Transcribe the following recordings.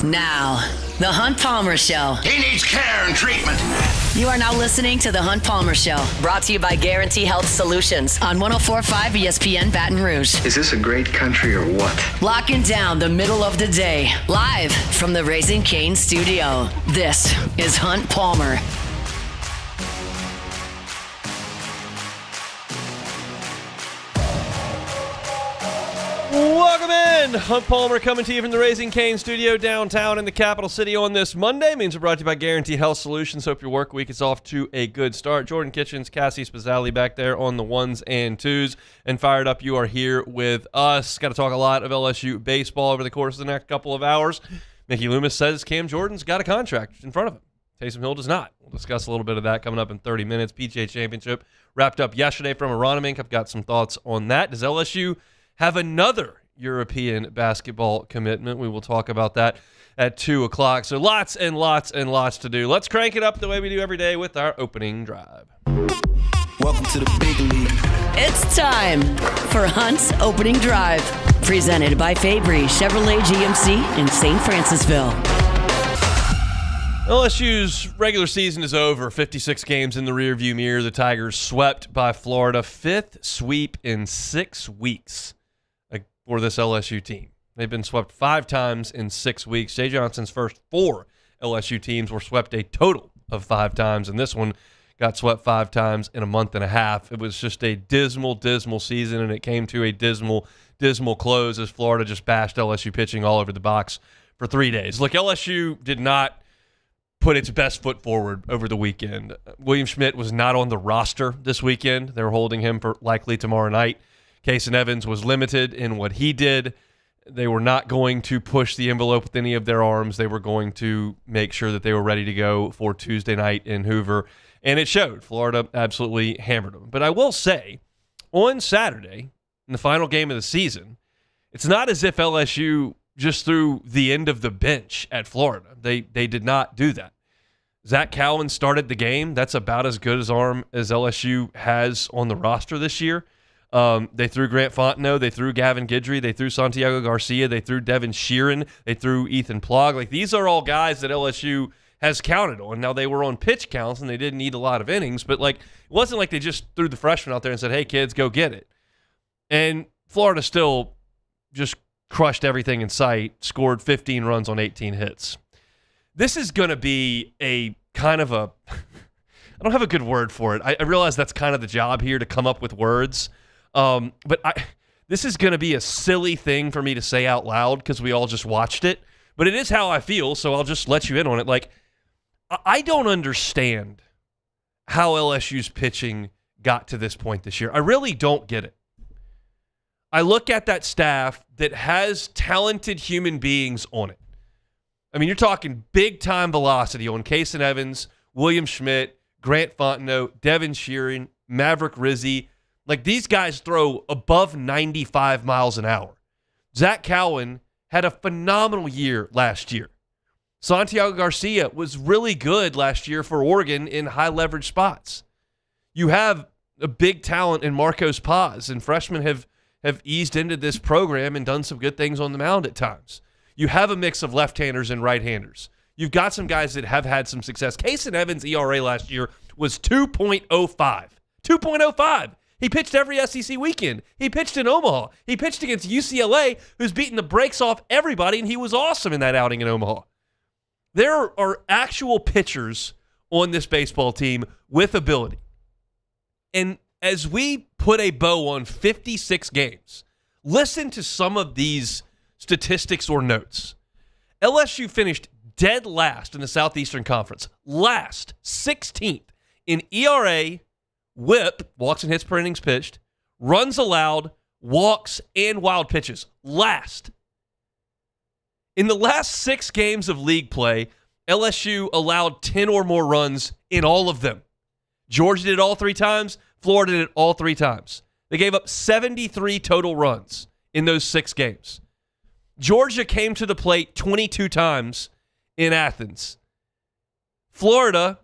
Now, The Hunt Palmer Show. He needs care and treatment. You are now listening to The Hunt Palmer Show, brought to you by Guarantee Health Solutions on 104.5 ESPN Baton Rouge. Is this a great country or what? Locking down the middle of the day, live from the Raising Cane studio. This is Hunt Palmer. Welcome in. Hunt Palmer coming to you from the Raising Cane studio downtown in the capital city on this Monday. Means we're brought to you by Guarantee Health Solutions. Hope your work week is off to a good start. Jordan Kitchens, Cassie Spazzali back there on the ones and twos. And fired up, you are here with us. Got to talk a lot of LSU baseball over the course of the next couple of hours. Mickey Loomis says Cam Jordan's got a contract in front of him. Taysom Hill does not. We'll discuss a little bit of that coming up in 30 minutes. PGA Championship wrapped up yesterday from Aronimink. I've got some thoughts on that. Does LSU have another European basketball commitment? We will talk about that at 2 o'clock. So lots and lots and lots to do. Let's crank it up the way we do every day with our opening drive. Welcome to the big league. It's time for Hunt's Opening Drive, presented by Fabry Chevrolet GMC in St. Francisville. LSU's regular season is over. 56 games in the rearview mirror. The Tigers swept by Florida. Fifth sweep in 6 weeks for this LSU team. They've been swept 5 times in 6 weeks. Jay Johnson's first 4 LSU teams were swept a total of 5 times, and this one got swept 5 times in a month and a half. It was just a dismal, dismal season, and it came to a dismal, dismal close as Florida just bashed LSU pitching all over the box for 3 days. Look, LSU did not put its best foot forward over the weekend. William Schmidt was not on the roster this weekend. They're holding him for likely tomorrow night. Kason Evans was limited in what he did. They were not going to push the envelope with any of their arms. They were going to make sure that they were ready to go for Tuesday night in Hoover, and it showed. Florida absolutely hammered them. But I will say, on Saturday, in the final game of the season, it's not as if LSU just threw the end of the bench at Florida. They did not do that. Zach Cowan started the game. That's about as good as arm as LSU has on the roster this year. They threw Grant Fontenot. They threw Gavin Guidry. They threw Santiago Garcia. They threw Devin Sheeran. They threw Ethan Plog. Like, these are all guys that LSU has counted on. Now, they were on pitch counts, and they didn't need a lot of innings, but like, it wasn't like they just threw the freshmen out there and said, hey, kids, go get it. And Florida still just crushed everything in sight, scored 15 runs on 18 hits. This is going to be a kind of a – I don't have a good word for it. I realize that's kind of the job here, to come up with words. But this is going to be a silly thing for me to say out loud because we all just watched it. But it is how I feel, so I'll just let you in on it. Like, I don't understand how LSU's pitching got to this point this year. I really don't get it. I look at that staff that has talented human beings on it. I mean, you're talking big-time velocity on Kason Evans, William Schmidt, Grant Fontenot, Devin Sheeran, Maverick Rizzi. Like, these guys throw above 95 miles an hour. Zach Cowan had a phenomenal year last year. Santiago Garcia was really good last year for Oregon in high-leverage spots. You have a big talent in Marcos Paz, and freshmen have eased into this program and done some good things on the mound at times. You have a mix of left-handers and right-handers. You've got some guys that have had some success. Kason Evans' ERA last year was 2.05. 2.05. He pitched every SEC weekend. He pitched in Omaha. He pitched against UCLA, who's beaten the brakes off everybody, and he was awesome in that outing in Omaha. There are actual pitchers on this baseball team with ability. And as we put a bow on 56 games, listen to some of these statistics or notes. LSU finished dead last in the Southeastern Conference. Last, 16th in ERA, WHIP, walks and hits per innings pitched, runs allowed, walks, and wild pitches. Last. In the last 6 games of league play, LSU allowed 10 or more runs in all of them. Georgia did it all 3 times. Florida did it all 3 times. They gave up 73 total runs in those 6 games. Georgia came to the plate 22 times in Athens. Florida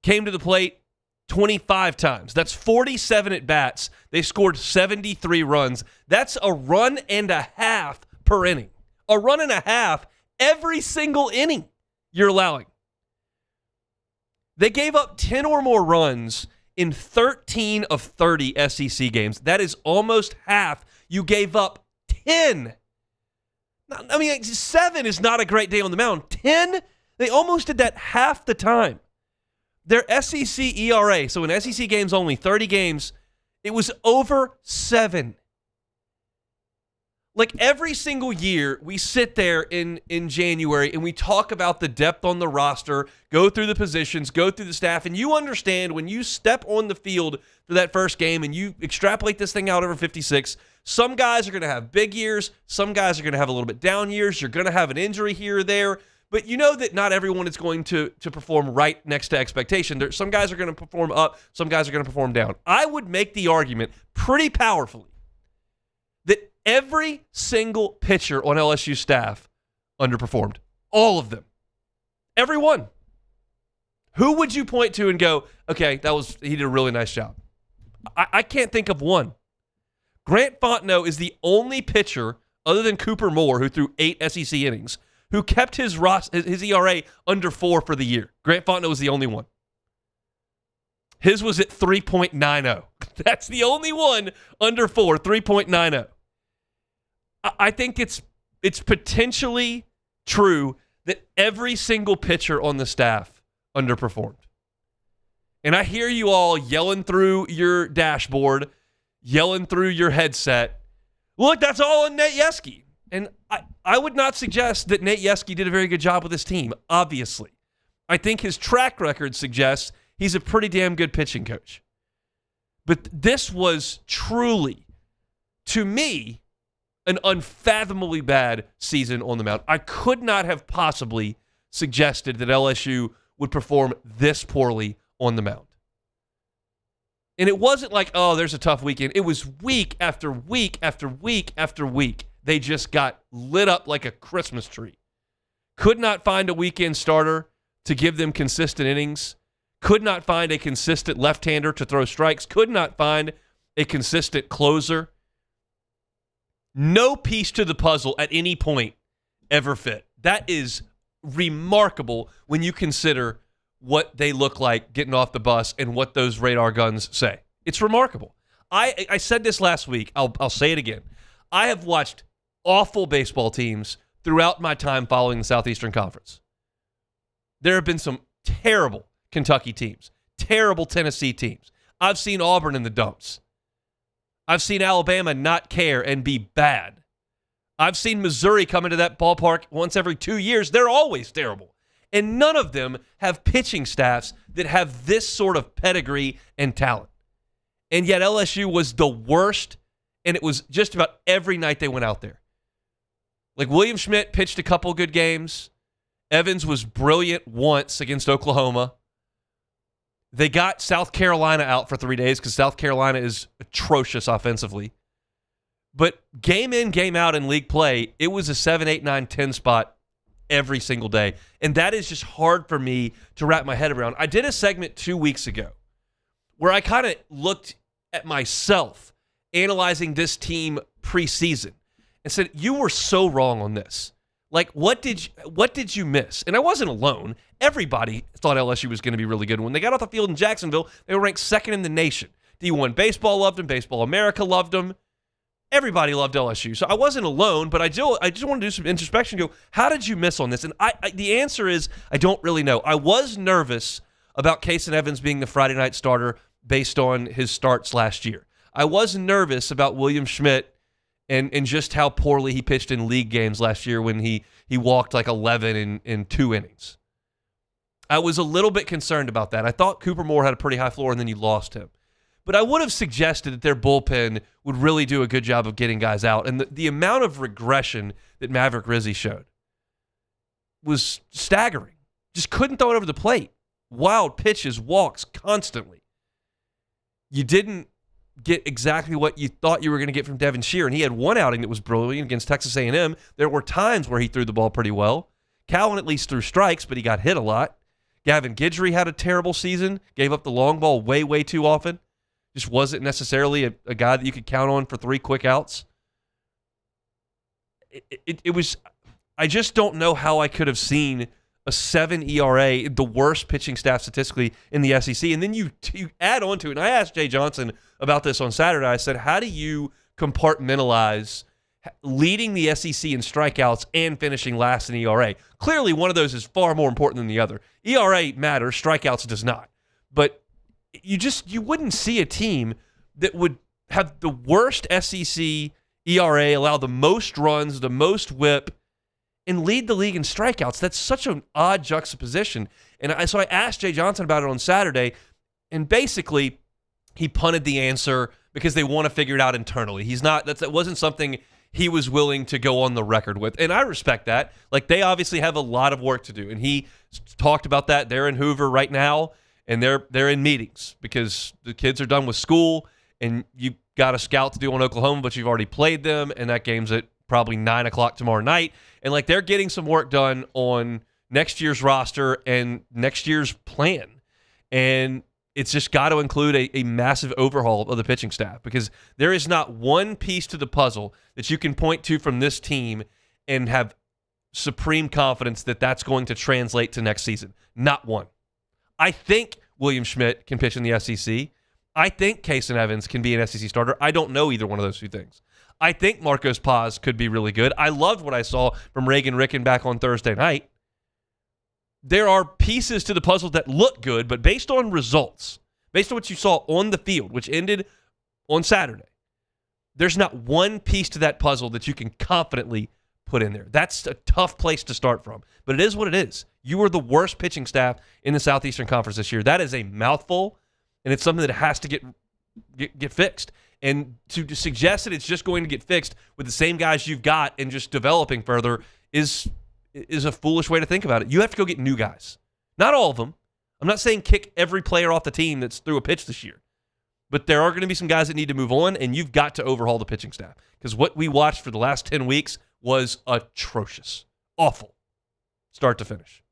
came to the plate 25 times. That's 47 at-bats. They scored 73 runs. That's a run and a half per inning. A run and a half every single inning you're allowing. They gave up 10 or more runs in 13 of 30 SEC games. That is almost half. You gave up 10. I mean, 7 is not a great day on the mound. 10? They almost did that half the time. Their SEC ERA, so in SEC games only, 30 games, it was over 7. Like every single year, we sit there in January and we talk about the depth on the roster, go through the positions, go through the staff, and you understand when you step on the field for that first game and you extrapolate this thing out over 56, some guys are going to have big years, some guys are going to have a little bit down years, you're going to have an injury here or there, but you know that not everyone is going to perform right next to expectation. Some guys are going to perform up, some guys are going to perform down. I would make the argument pretty powerfully that every single pitcher on LSU staff underperformed. All of them. Every one. Who would you point to and go, okay, he did a really nice job? I can't think of one. Grant Fontenot is the only pitcher, other than Cooper Moore, who threw 8 SEC innings, who kept his ERA under 4 for the year. Grant Fontenot was the only one. His was at 3.90. That's the only one under 4, 3.90. I think it's potentially true that every single pitcher on the staff underperformed. And I hear you all yelling through your dashboard, yelling through your headset, look, that's all on Nate Yeskie. And I would not suggest that Nate Yeskie did a very good job with his team, obviously. I think his track record suggests he's a pretty damn good pitching coach. But this was truly, to me, an unfathomably bad season on the mound. I could not have possibly suggested that LSU would perform this poorly on the mound. And it wasn't like, oh, there's a tough weekend. It was week after week after week after week. They just got lit up like a Christmas tree. Could not find a weekend starter to give them consistent innings. Could not find a consistent left-hander to throw strikes. Could not find a consistent closer. No piece to the puzzle at any point ever fit. That is remarkable when you consider what they look like getting off the bus and what those radar guns say. It's remarkable. I said this last week. I'll say it again. I have watched awful baseball teams throughout my time following the Southeastern Conference. There have been some terrible Kentucky teams, terrible Tennessee teams. I've seen Auburn in the dumps. I've seen Alabama not care and be bad. I've seen Missouri come into that ballpark once every 2 years. They're always terrible. And none of them have pitching staffs that have this sort of pedigree and talent. And yet LSU was the worst, and it was just about every night they went out there. Like William Schmidt pitched a couple good games. Evans was brilliant once against Oklahoma. They got South Carolina out for 3 days because South Carolina is atrocious offensively. But game in, game out in league play, it was a 7, 8, 9, 10 spot every single day. And that is just hard for me to wrap my head around. I did a segment 2 weeks ago where I kind of looked at myself analyzing this team preseason and said, you were so wrong on this. Like, what did you miss? And I wasn't alone. Everybody thought LSU was going to be really good. When they got off the field in Jacksonville, they were ranked second in the nation. D1 Baseball loved them. Baseball America loved them. Everybody loved LSU. So I wasn't alone, but I just want to do some introspection and go, how did you miss on this? And the answer is, I don't really know. I was nervous about Kason Evans being the Friday night starter based on his starts last year. I was nervous about William Schmidt and just how poorly he pitched in league games last year when he walked like 11 in 2 innings. I was a little bit concerned about that. I thought Cooper Moore had a pretty high floor, and then you lost him. But I would have suggested that their bullpen would really do a good job of getting guys out. And the amount of regression that Maverick Rizzi showed was staggering. Just couldn't throw it over the plate. Wild pitches, walks constantly. You didn't get exactly what you thought you were going to get from Devin Shear, and he had one outing that was brilliant against Texas A&M. There were times where he threw the ball pretty well. Cowan at least threw strikes, but he got hit a lot. Gavin Guidry had a terrible season, gave up the long ball way, way too often. Just wasn't necessarily a guy that you could count on for 3 quick outs. It was, I just don't know how I could have seen a 7 ERA, the worst pitching staff statistically in the SEC. And then you add on to it. And I asked Jay Johnson about this on Saturday. I said, how do you compartmentalize leading the SEC in strikeouts and finishing last in ERA? Clearly, one of those is far more important than the other. ERA matters, strikeouts does not. But you wouldn't see a team that would have the worst SEC ERA, allow the most runs, the most whip, and lead the league in strikeouts. That's such an odd juxtaposition. And so I asked Jay Johnson about it on Saturday, and basically he punted the answer because they want to figure it out internally. That wasn't something he was willing to go on the record with. And I respect that. Like, they obviously have a lot of work to do. And he talked about that. They're in Hoover right now, and they're in meetings because the kids are done with school, and you got a scout to do on Oklahoma, but you've already played them, and that game's at probably 9 o'clock tomorrow night. And like, they're getting some work done on next year's roster and next year's plan. And it's just got to include a massive overhaul of the pitching staff, because there is not one piece to the puzzle that you can point to from this team and have supreme confidence that that's going to translate to next season. Not one. I think William Schmidt can pitch in the SEC. I think Kason Evans can be an SEC starter. I don't know either one of those two things. I think Marcos Paz could be really good. I loved what I saw from Reagan Ricken back on Thursday night. There are pieces to the puzzle that look good, but based on results, based on what you saw on the field, which ended on Saturday, there's not one piece to that puzzle that you can confidently put in there. That's a tough place to start from, but it is what it is. You are the worst pitching staff in the Southeastern Conference this year. That is a mouthful, and it's something that has to get fixed. And to suggest that it's just going to get fixed with the same guys you've got and just developing further is a foolish way to think about it. You have to go get new guys. Not all of them. I'm not saying kick every player off the team that's threw a pitch this year. But there are going to be some guys that need to move on, and you've got to overhaul the pitching staff. Because what we watched for the last 10 weeks was atrocious. Awful. Start to finish.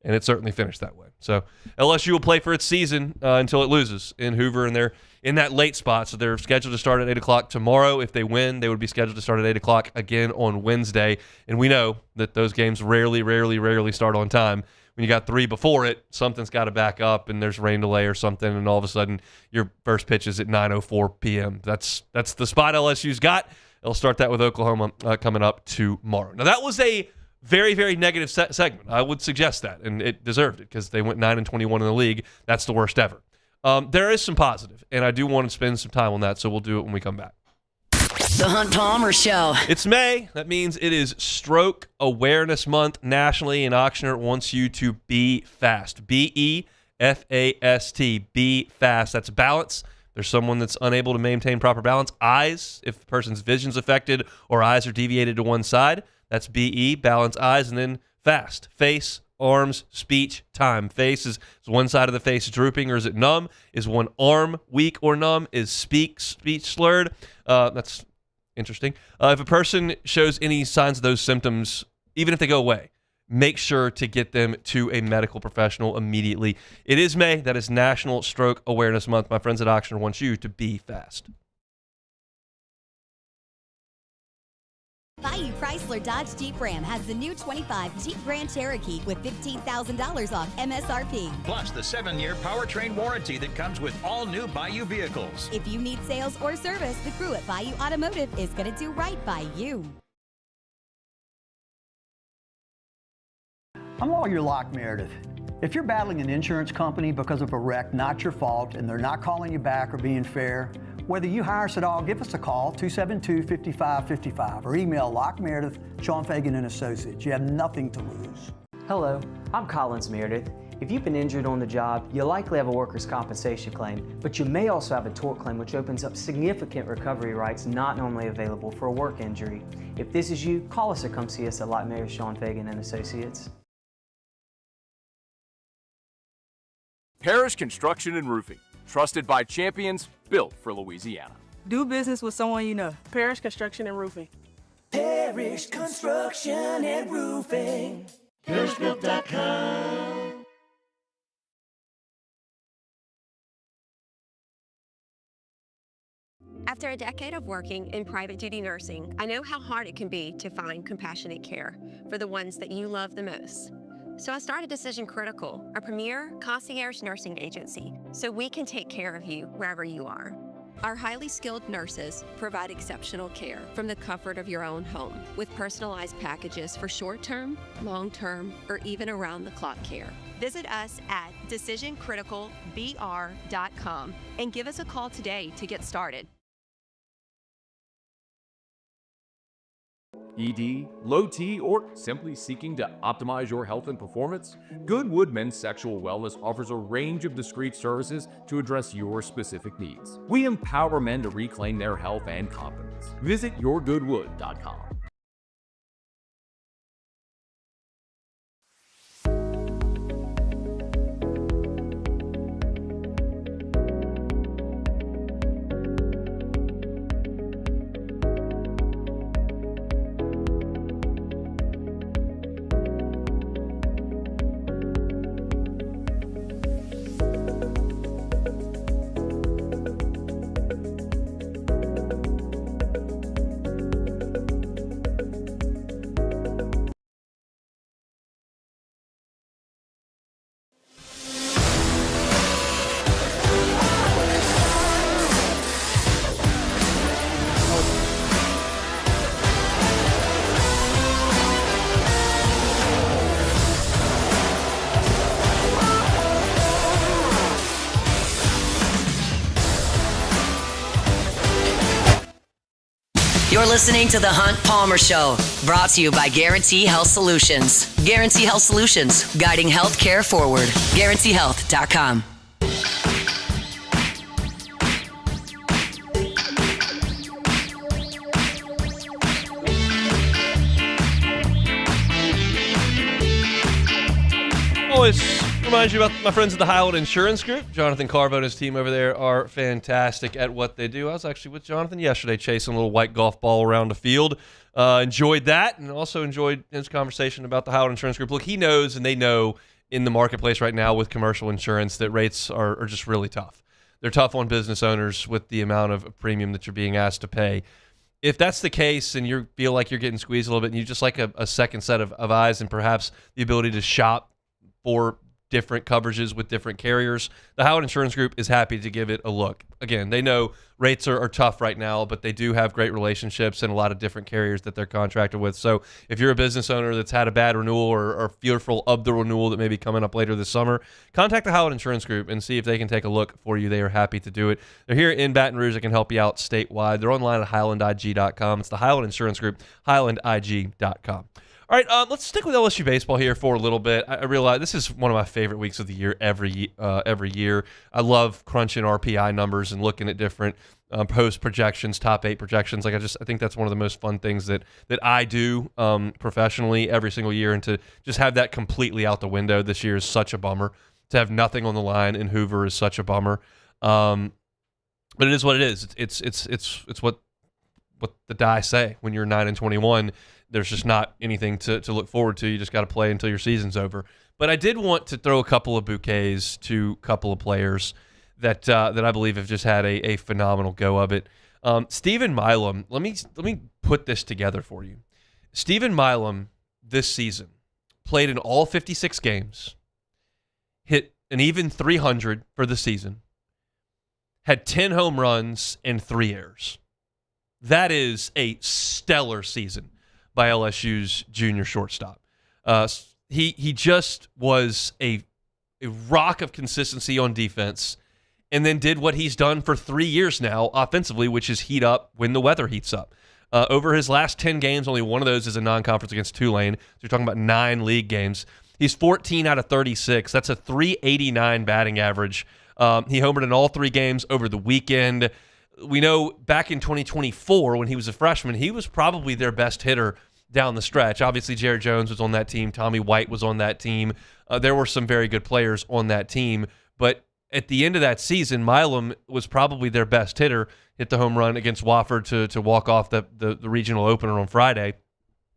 And it certainly finished that way. So LSU will play for its season until it loses in Hoover, and they're in that late spot. So they're scheduled to start at 8 o'clock tomorrow. If they win, they would be scheduled to start at 8 o'clock again on Wednesday. And we know that those games rarely start on time. When you got 3 before it, something's got to back up, and there's rain delay or something, and all of a sudden your first pitch is at 9:04 p.m. That's the spot LSU's got. They'll start that with Oklahoma coming up tomorrow. Now, that was a very, very negative segment. I would suggest that, and it deserved it because they went 9-21 in the league. That's the worst ever. There is some positive, and I do want to spend some time on that, so we'll do it when we come back. The Hunt Palmer Show. It's May. That means it is Stroke Awareness Month nationally, and Auctioner wants you to be fast. BEFAST. Be fast. That's balance. There's someone that's unable to maintain proper balance. Eyes, if the person's vision's affected or eyes are deviated to one side. That's BE, balance eyes, and then fast. Face, arms, speech, time. Face is one side of the face drooping or is it numb? Is one arm weak or numb? Is speech slurred? That's interesting. If a person shows any signs of those symptoms, even if they go away, make sure to get them to a medical professional immediately. It is May. That is National Stroke Awareness Month. My friends at Auctioner want you to be fast. Bayou Chrysler Dodge Jeep Ram has the new 25 Jeep Grand Cherokee with $15,000 off MSRP. Plus the 7-year powertrain warranty that comes with all new Bayou vehicles. If you need sales or service, the crew at Bayou Automotive is going to do right by you. I'm Lawyer Locke Meredith. If you're battling an insurance company because of a wreck not your fault and they're not calling you back or being fair, whether you hire us at all, give us a call, 272-5555, or email LockeMeredith, Sean Fagan and Associates. You have nothing to lose. Hello, I'm Collins Meredith. If you've been injured on the job, you'll likely have a workers' compensation claim, but you may also have a tort claim, which opens up significant recovery rights not normally available for a work injury. If this is you, call us or come see us at Locke Meredith, Sean Fagan and Associates. Parrish Construction and Roofing. Trusted by champions, built for Louisiana. Do business with someone you know. Parrish Construction and Roofing. Parrish Construction and Roofing. ParrishBuilt.com. After a decade of working in private duty nursing, I know how hard it can be to find compassionate care for the ones that you love the most. So I started Decision Critical, a premier concierge nursing agency, so we can take care of you wherever you are. Our highly skilled nurses provide exceptional care from the comfort of your own home with personalized packages for short-term, long-term, or even around-the-clock care. Visit us at decisioncriticalbr.com and give us a call today to get started. ED, low T, or simply seeking to optimize your health and performance? Goodwood Men's Sexual Wellness offers a range of discreet services to address your specific needs. We empower men to reclaim their health and confidence. Visit yourgoodwood.com. You're listening to The Hunt Palmer Show, brought to you by Guarantee Health Solutions. Guarantee Health Solutions, guiding healthcare forward. GuaranteeHealth.com. Always remind you about my friends at the Highland Insurance Group. Jonathan Carvo and his team over there are fantastic at what they do. I was actually with Jonathan yesterday chasing a little white golf ball around the field. Enjoyed that, and also enjoyed his conversation about the Highland Insurance Group. Look, he knows and they know in the marketplace right now with commercial insurance that rates are just really tough. They're tough on business owners with the amount of premium that you're being asked to pay. If that's the case and you feel like you're getting squeezed a little bit and you just like a second set of eyes and perhaps the ability to shop for different coverages with different carriers, the Howard Insurance Group is happy to give it a look. Again, they know rates are tough right now, but they do have great relationships and a lot of different carriers that they're contracted with. So if you're a business owner that's had a bad renewal or fearful of the renewal that may be coming up later this summer, contact the Howard Insurance Group and see if they can take a look for you. They are happy to do it. They're here in Baton Rouge. They can help you out statewide. They're online at HighlandIG.com. It's the Highland Insurance Group, HighlandIG.com. All right, let's stick with LSU baseball here for a little bit. I realize this is one of my favorite weeks of the year every year. I love crunching RPI numbers and looking at different post projections, top 8 projections. I think that's one of the most fun things that I do professionally every single year, and to just have that completely out the window this year is such a bummer. To have nothing on the line in Hoover is such a bummer. But it is what it is. It's what the die say when you're 9-21. There's just not anything to look forward to. You just got to play until your season's over. But I did want to throw a couple of bouquets to a couple of players that I believe have just had a phenomenal go of it. Stephen Milam, let me put this together for you. Stephen Milam this season played in all 56 games, hit an even 300 for the season, had 10 home runs and 3 errors. That is a stellar season by LSU's junior shortstop. He just was a rock of consistency on defense, and then did what he's done for 3 years now offensively, which is heat up when the weather heats up. Over his last 10 games, only one of those is a non-conference against Tulane. So you're talking about 9 league games. He's 14 out of 36. That's a .389 batting average. He homered in all 3 games over the weekend. We know back in 2024 when he was a freshman, he was probably their best hitter down the stretch. Obviously, Jared Jones was on that team. Tommy White was on that team. There were some very good players on that team. But at the end of that season, Milam was probably their best hitter, hit the home run against Wofford to walk off the regional opener on Friday.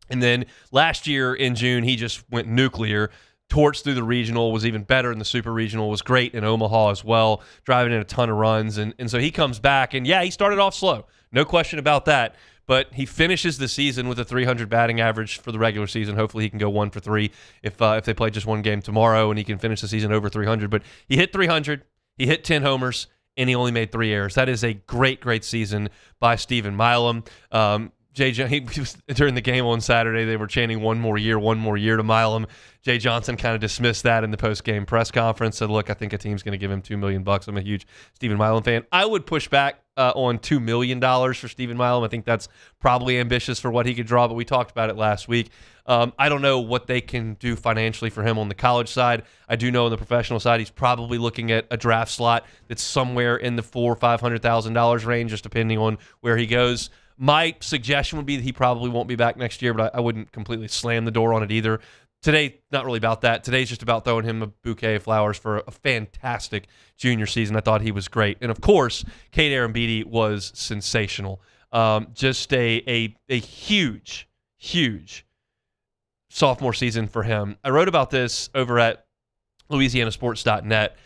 And then last year in June, he just went nuclear, torched through the regional, was even better in the super regional, was great in Omaha as well, driving in a ton of runs. And so he comes back, and yeah, he started off slow. No question about that. But he finishes the season with a 300 batting average for the regular season. Hopefully he can go 1 for 3 if they play just one game tomorrow, and he can finish the season over 300. But he hit 300, he hit 10 homers, and he only made 3 errors. That is a great, great season by Stephen Milam. During the game on Saturday, they were chanting one more year to Milam. Jay Johnson kind of dismissed that in the post-game press conference, said, look, I think a team's going to give him $2 million. I'm a huge Stephen Milam fan. I would push back on $2 million for Stephen Milam. I think that's probably ambitious for what he could draw, but we talked about it last week. I don't know what they can do financially for him on the college side. I do know on the professional side, he's probably looking at a draft slot that's somewhere in the $400,000 or $500,000 range, just depending on where he goes. My suggestion would be that he probably won't be back next year, but I wouldn't completely slam the door on it either. Today, not really about that. Today's just about throwing him a bouquet of flowers for a fantastic junior season. I thought he was great. And, of course, Cade Arambidi was sensational. Just a huge, huge sophomore season for him. I wrote about this over at LouisianaSports.net.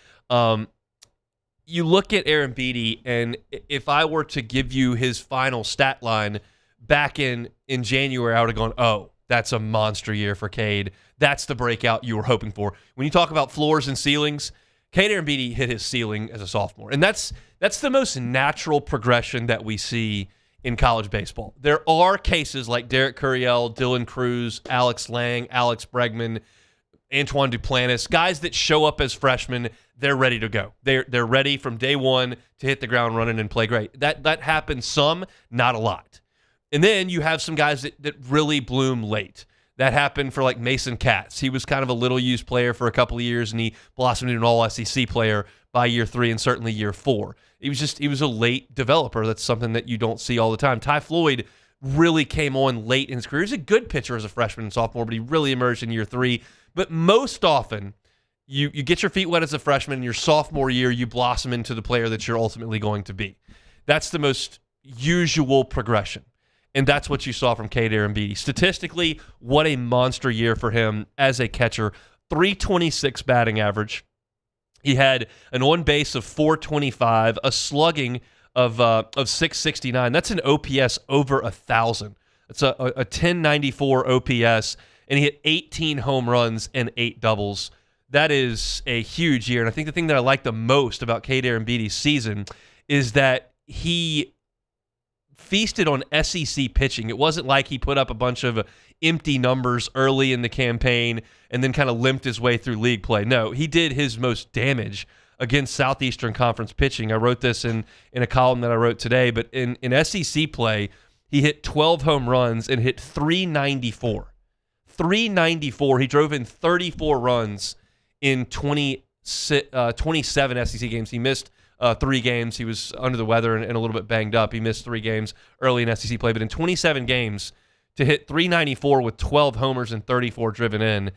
You look at Arambidi, and if I were to give you his final stat line back in January, I would have gone, oh, that's a monster year for Cade. That's the breakout you were hoping for. When you talk about floors and ceilings, Cade Arambidi hit his ceiling as a sophomore. And that's the most natural progression that we see in college baseball. There are cases like Derek Curiel, Dylan Cruz, Alex Lang, Alex Bregman, Antoine Duplantis, guys that show up as freshmen, they're ready to go. They're ready from day one to hit the ground running and play great. That happens some, not a lot. And then you have some guys that really bloom late. That happened for like Mason Katz. He was kind of a little-used player for a couple of years, and he blossomed into an all-SEC player by year 3 and certainly year 4. He was a late developer. That's something that you don't see all the time. Ty Floyd really came on late in his career. He's a good pitcher as a freshman and sophomore, but he really emerged in year 3. But most often, you get your feet wet as a freshman, and your sophomore year, you blossom into the player that you're ultimately going to be. That's the most usual progression. And that's what you saw from Cade Arambidi. Statistically, what a monster year for him as a catcher. 326 batting average. He had an on-base of 425, a slugging of 669. That's an OPS over 1,000. It's a 1094 OPS, and he hit 18 home runs and 8 doubles. That is a huge year. And I think the thing that I like the most about Cade Arambidi's season is that he feasted on SEC pitching. It wasn't like he put up a bunch of empty numbers early in the campaign and then kind of limped his way through league play. No, he did his most damage against Southeastern Conference pitching. I wrote this in a column that I wrote today, but in SEC play, he hit 12 home runs and hit 394. 394. He drove in 34 runs in 27 SEC games. He missed 3 games. He was under the weather and a little bit banged up. He missed 3 games early in SEC play, but in 27 games to hit 394 with 12 homers and 34 driven in,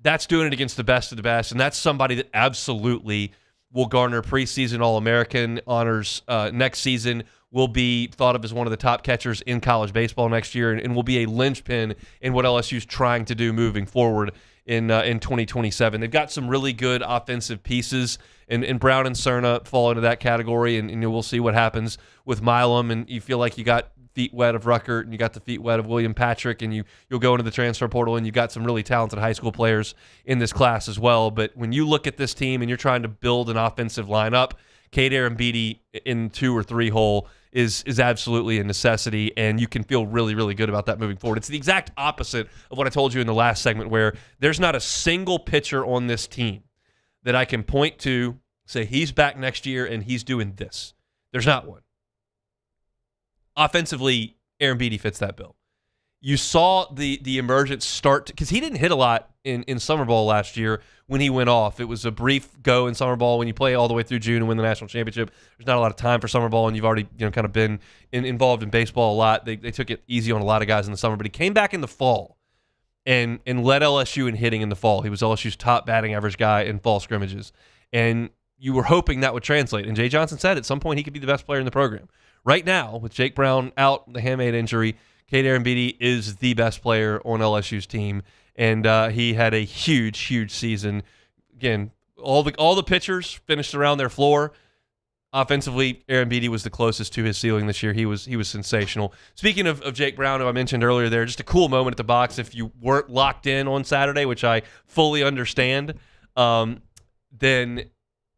that's doing it against the best of the best, and that's somebody that absolutely will garner preseason All-American honors next season, will be thought of as one of the top catchers in college baseball next year, and will be a linchpin in what LSU's trying to do moving forward in 2027. They've got some really good offensive pieces, and Brown and Cerna fall into that category, and we'll see what happens with Milam, and you feel like you got feet wet of Ruckert, and you got the feet wet of William Patrick, and you'll go into the transfer portal, and you've got some really talented high school players in this class as well. But when you look at this team and you're trying to build an offensive lineup, Cade Arambidi in 2 or 3 hole is absolutely a necessity, and you can feel really, really good about that moving forward. It's the exact opposite of what I told you in the last segment, where there's not a single pitcher on this team that I can point to, say he's back next year and he's doing this. There's not one. Offensively, Arambidi fits that bill. You saw the emergence start, because he didn't hit a lot in summer ball last year when he went off. It was a brief go in summer ball. When you play all the way through June and win the national championship, there's not a lot of time for summer ball, and you've already kind of been involved in baseball a lot. They took it easy on a lot of guys in the summer, but he came back in the fall and led LSU in hitting in the fall. He was LSU's top batting average guy in fall scrimmages, and you were hoping that would translate. And Jay Johnson said at some point he could be the best player in the program. Right now, with Jake Brown out, the hamate injury, Cade Arambidi is the best player on LSU's team, and he had a huge season. Again, all the pitchers finished around their floor. Offensively, Aaron Beattie was the closest to his ceiling this year. He was sensational. Speaking of Jake Brown, who I mentioned earlier there, just a cool moment at the box. If you weren't locked in on Saturday, which I fully understand, then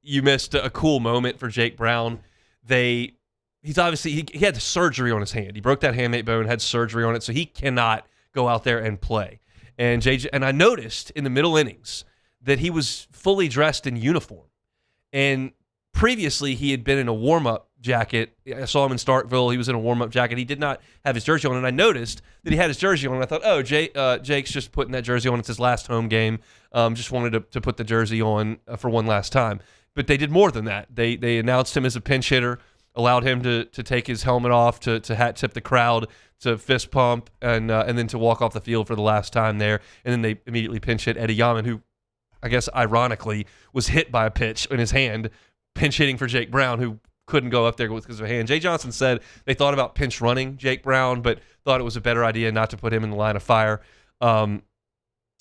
you missed a cool moment for Jake Brown. He's obviously he had surgery on his hand. He broke that hamate bone, had surgery on it, so he cannot go out there and play. And I noticed in the middle innings that he was fully dressed in uniform. And previously, he had been in a warm-up jacket. I saw him in Starkville. He was in a warm-up jacket. He did not have his jersey on, and I noticed that he had his jersey on. And I thought, oh, Jake's just putting that jersey on. It's his last home game. Just wanted to put the jersey on for one last time. But they did more than that. They announced him as a pinch hitter, allowed him to take his helmet off, to hat tip the crowd, to fist pump, and then to walk off the field for the last time there. And then they immediately pinch hit Eddie Yaman, who I guess ironically was hit by a pitch in his hand, pinch hitting for Jake Brown, who couldn't go up there because of a hand. Jay Johnson said they thought about pinch running Jake Brown, but thought it was a better idea not to put him in the line of fire.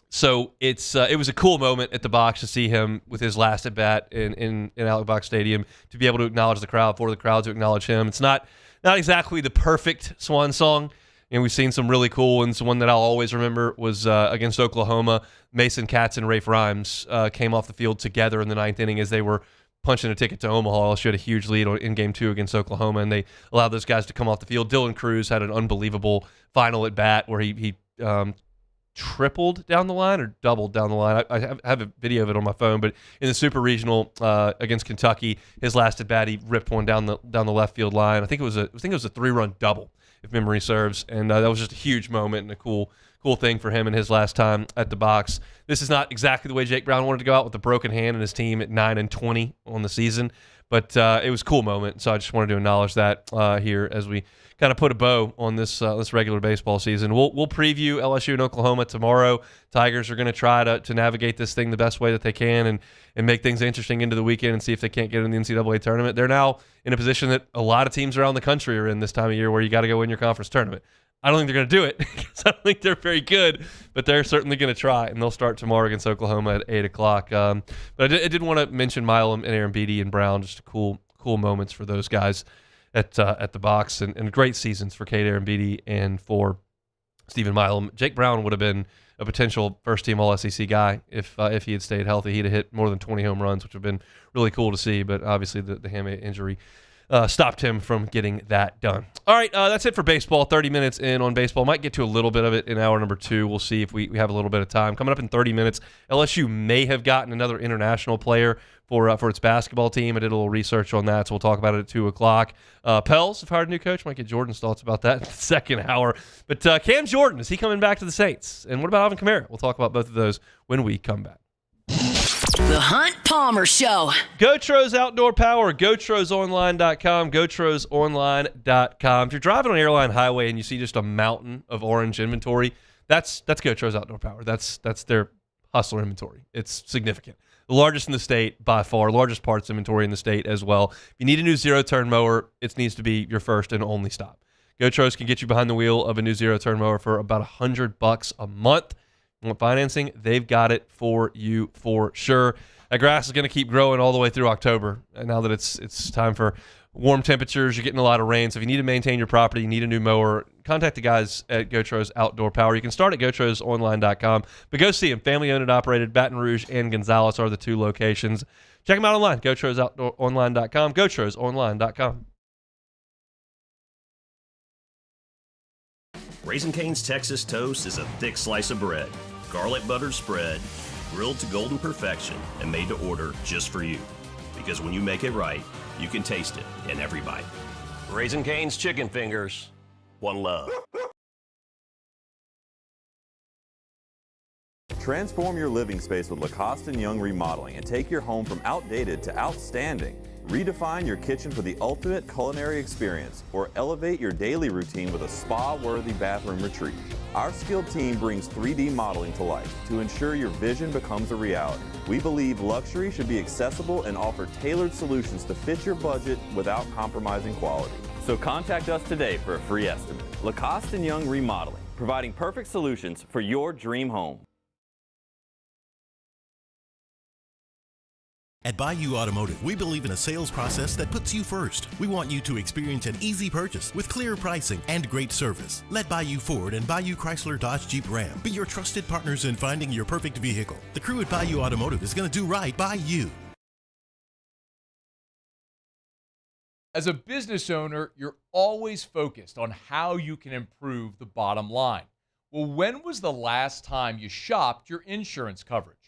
So it was a cool moment at the box to see him with his last at bat in Alex Box Stadium, to be able to acknowledge the crowd, for the crowd to acknowledge him. It's not exactly the perfect swan song. And we've seen some really cool ones. One that I'll always remember was against Oklahoma. Mason Katz and Rafe Rhymes came off the field together in the ninth inning as they were punching a ticket to Omaha. LSU had a huge lead in Game 2 against Oklahoma, and they allowed those guys to come off the field. Dylan Cruz had an unbelievable final at bat where he tripled down the line or doubled down the line. I have a video of it on my phone, but in the Super Regional against Kentucky, his last at bat, he ripped one down the left field line. I think it was a 3-run double, if memory serves, and that was just a huge moment and a cool thing for him in his last time at the box. This is not exactly the way Jake Brown wanted to go out, with a broken hand and his team at 9-20 on the season, but it was a cool moment. So I just wanted to acknowledge that here as we kind of put a bow on this regular baseball season. We'll preview LSU and Oklahoma tomorrow. Tigers are going to try to navigate this thing the best way that they can and make things interesting into the weekend and see if they can't get in the NCAA tournament. They're now in a position that a lot of teams around the country are in this time of year, where you got to go win your conference tournament. I don't think they're going to do it because I don't think they're very good, but they're certainly going to try, and they'll start tomorrow against Oklahoma at 8 o'clock. But I did want to mention Milam and Aaron Beattie and Brown, just cool moments for those guys at the box, and great seasons for Cade Aaron Beattie and for Stephen Milam. Jake Brown would have been a potential first-team All-SEC guy if he had stayed healthy. He'd have hit more than 20 home runs, which would have been really cool to see, but obviously the hamate injury stopped him from getting that done. All right, that's it for baseball. 30 minutes in on baseball. Might get to a little bit of it in hour number 2. We'll see if we have a little bit of time. Coming up in 30 minutes, LSU may have gotten another international player for its basketball team. I did a little research on that, so we'll talk about it at 2 o'clock. Pels have hired a new coach. Might get Jordan's thoughts about that in the second hour. But Cam Jordan, is he coming back to the Saints? And what about Alvin Kamara? We'll talk about both of those when we come back. The Hunt Palmer Show. GoTro's Outdoor Power, GoTrosOnline.com, GoTrosOnline.com. If you're driving on Airline Highway and you see just a mountain of orange inventory, that's GoTro's Outdoor Power. That's their hustler inventory. It's significant. The largest in the state by far, largest parts inventory in the state as well. If you need a new zero-turn mower, it needs to be your first and only stop. GoTros can get you behind the wheel of a new zero-turn mower for about $100 a month. Want financing? They've got it for you for sure. That grass is going to keep growing all the way through October. And now that it's time for warm temperatures, you're getting a lot of rain. So if you need to maintain your property, you need a new mower, contact the guys at GoTro's Outdoor Power. You can start at GoTrosOnline.com, but go see them. Family-owned and operated. Baton Rouge and Gonzales are the 2 locations. Check them out online. GoTrosOnline.com, GoTrosOnline.com. Raising Cane's Texas Toast is a thick slice of bread, garlic buttered spread, grilled to golden perfection, and made to order just for you. Because when you make it right, you can taste it in every bite. Raising Cane's Chicken Fingers. One love. Transform your living space with Lacoste & Young Remodeling and take your home from outdated to outstanding. Redefine your kitchen for the ultimate culinary experience, or elevate your daily routine with a spa-worthy bathroom retreat. Our skilled team brings 3D modeling to life to ensure your vision becomes a reality. We believe luxury should be accessible and offer tailored solutions to fit your budget without compromising quality. So contact us today for a free estimate. Lacoste & Young Remodeling, providing perfect solutions for your dream home. At Bayou Automotive, we believe in a sales process that puts you first. We want you to experience an easy purchase with clear pricing and great service. Let Bayou Ford and Bayou Chrysler Dodge Jeep Ram be your trusted partners in finding your perfect vehicle. The crew at Bayou Automotive is going to do right by you. As a business owner, you're always focused on how you can improve the bottom line. Well, when was the last time you shopped your insurance coverage?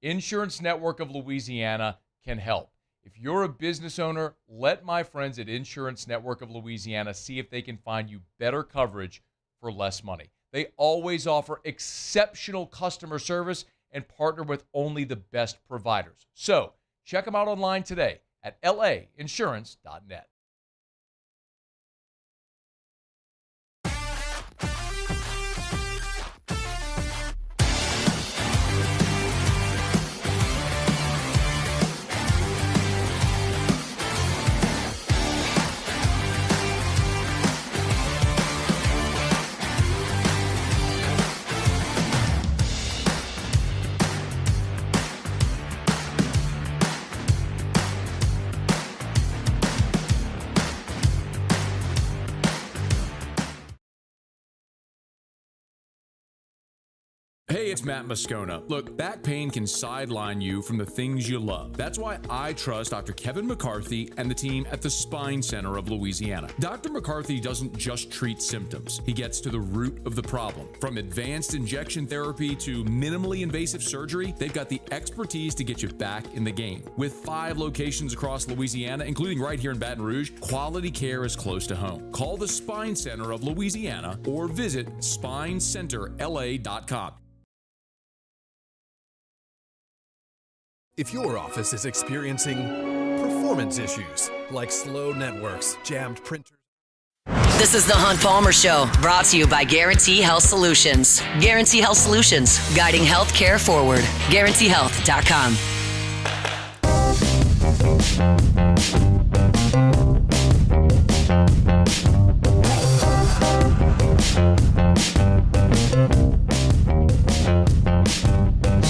Insurance Network of Louisiana can help. If you're a business owner, let my friends at Insurance Network of Louisiana see if they can find you better coverage for less money. They always offer exceptional customer service and partner with only the best providers. So check them out online today at lainsurance.net. Hey, it's Matt Moscona. Look, back pain can sideline you from the things you love. That's why I trust Dr. Kevin McCarthy and the team at the Spine Center of Louisiana. Dr. McCarthy doesn't just treat symptoms. He gets to the root of the problem. From advanced injection therapy to minimally invasive surgery, they've got the expertise to get you back in the game. With 5 locations across Louisiana, including right here in Baton Rouge, quality care is close to home. Call the Spine Center of Louisiana or visit spinecenterla.com. If your office is experiencing performance issues like slow networks, jammed printers. This is the Hunt Palmer Show, brought to you by Guarantee Health Solutions. Guarantee Health Solutions, guiding healthcare forward. GuaranteeHealth.com.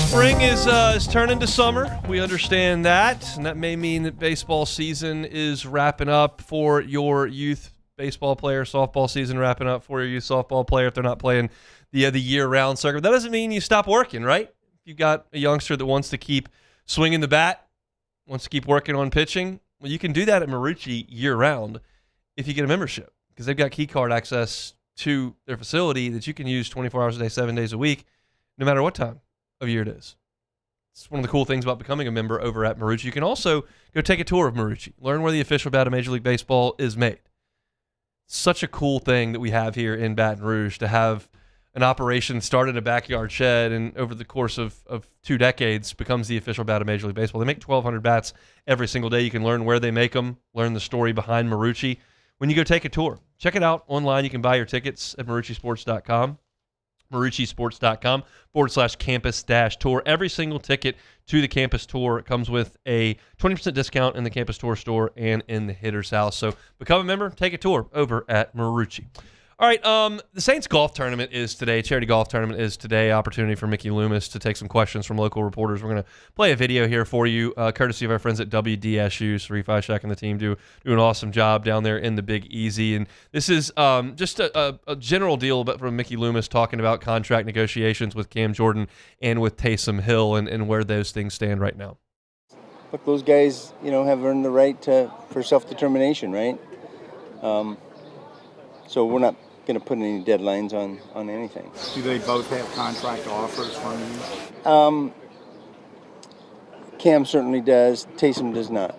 Spring is turning to summer. We understand that, and that may mean that baseball season is wrapping up for your youth baseball player, softball season wrapping up for your youth softball player if they're not playing the year-round circuit. That doesn't mean you stop working, right? If you've got a youngster that wants to keep swinging the bat, wants to keep working on pitching, well, you can do that at Marucci year-round if you get a membership, because they've got key card access to their facility that you can use 24 hours a day, 7 days a week, no matter what time of year it is. It's one of the cool things about becoming a member over at Marucci. You can also go take a tour of Marucci, learn where the official bat of Major League Baseball is made. Such a cool thing that we have here in Baton Rouge to have an operation start in a backyard shed and over the course of 2 decades becomes the official bat of Major League Baseball. They make 1,200 bats every single day. You can learn where they make them, learn the story behind Marucci when you go take a tour. Check it out online. You can buy your tickets at maruccisports.com. maruccisports.com/campus-tour. Every single ticket to the campus tour comes with a 20% discount in the campus tour store and in the hitter's house. So become a member, take a tour over at Marucci. All right, the Saints golf tournament is today. Charity golf tournament is today. Opportunity for Mickey Loomis to take some questions from local reporters. We're going to play a video here for you, courtesy of our friends at WDSU. Sri Fishak and the team do an awesome job down there in the Big Easy. And this is just a general deal from Mickey Loomis talking about contract negotiations with Cam Jordan and with Taysom Hill and where those things stand right now. Look, those guys, have earned the right for self-determination, right? So we're not going to put any deadlines on anything. Do they both have contract offers from you? Cam certainly does. Taysom does not.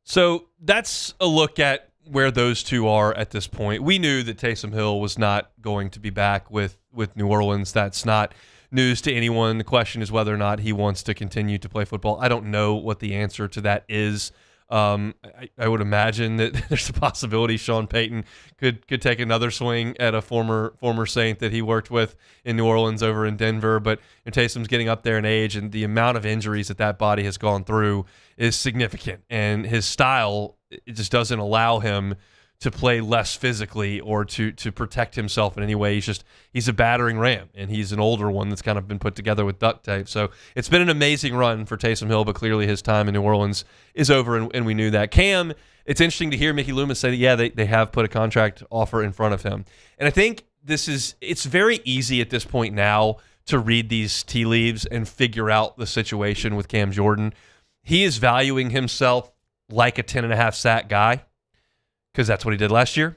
So that's a look at where those two are at this point. We knew that Taysom Hill was not going to be back with New Orleans. That's not news to anyone. The question is whether or not he wants to continue to play football. I don't know what the answer to that is. I would imagine that there's a possibility Sean Payton could take another swing at a former Saint that he worked with in New Orleans over in Denver. But Taysom's getting up there in age, and the amount of injuries that body has gone through is significant. And his style, it just doesn't allow him to play less physically or to protect himself in any way. He's a battering ram, and he's an older one that's kind of been put together with duct tape. So it's been an amazing run for Taysom Hill, but clearly his time in New Orleans is over, and we knew that. Cam, it's interesting to hear Mickey Loomis say that, yeah, they have put a contract offer in front of him. And I think it's very easy at this point now to read these tea leaves and figure out the situation with Cam Jordan. He is valuing himself like a 10.5 sack guy, because that's what he did last year.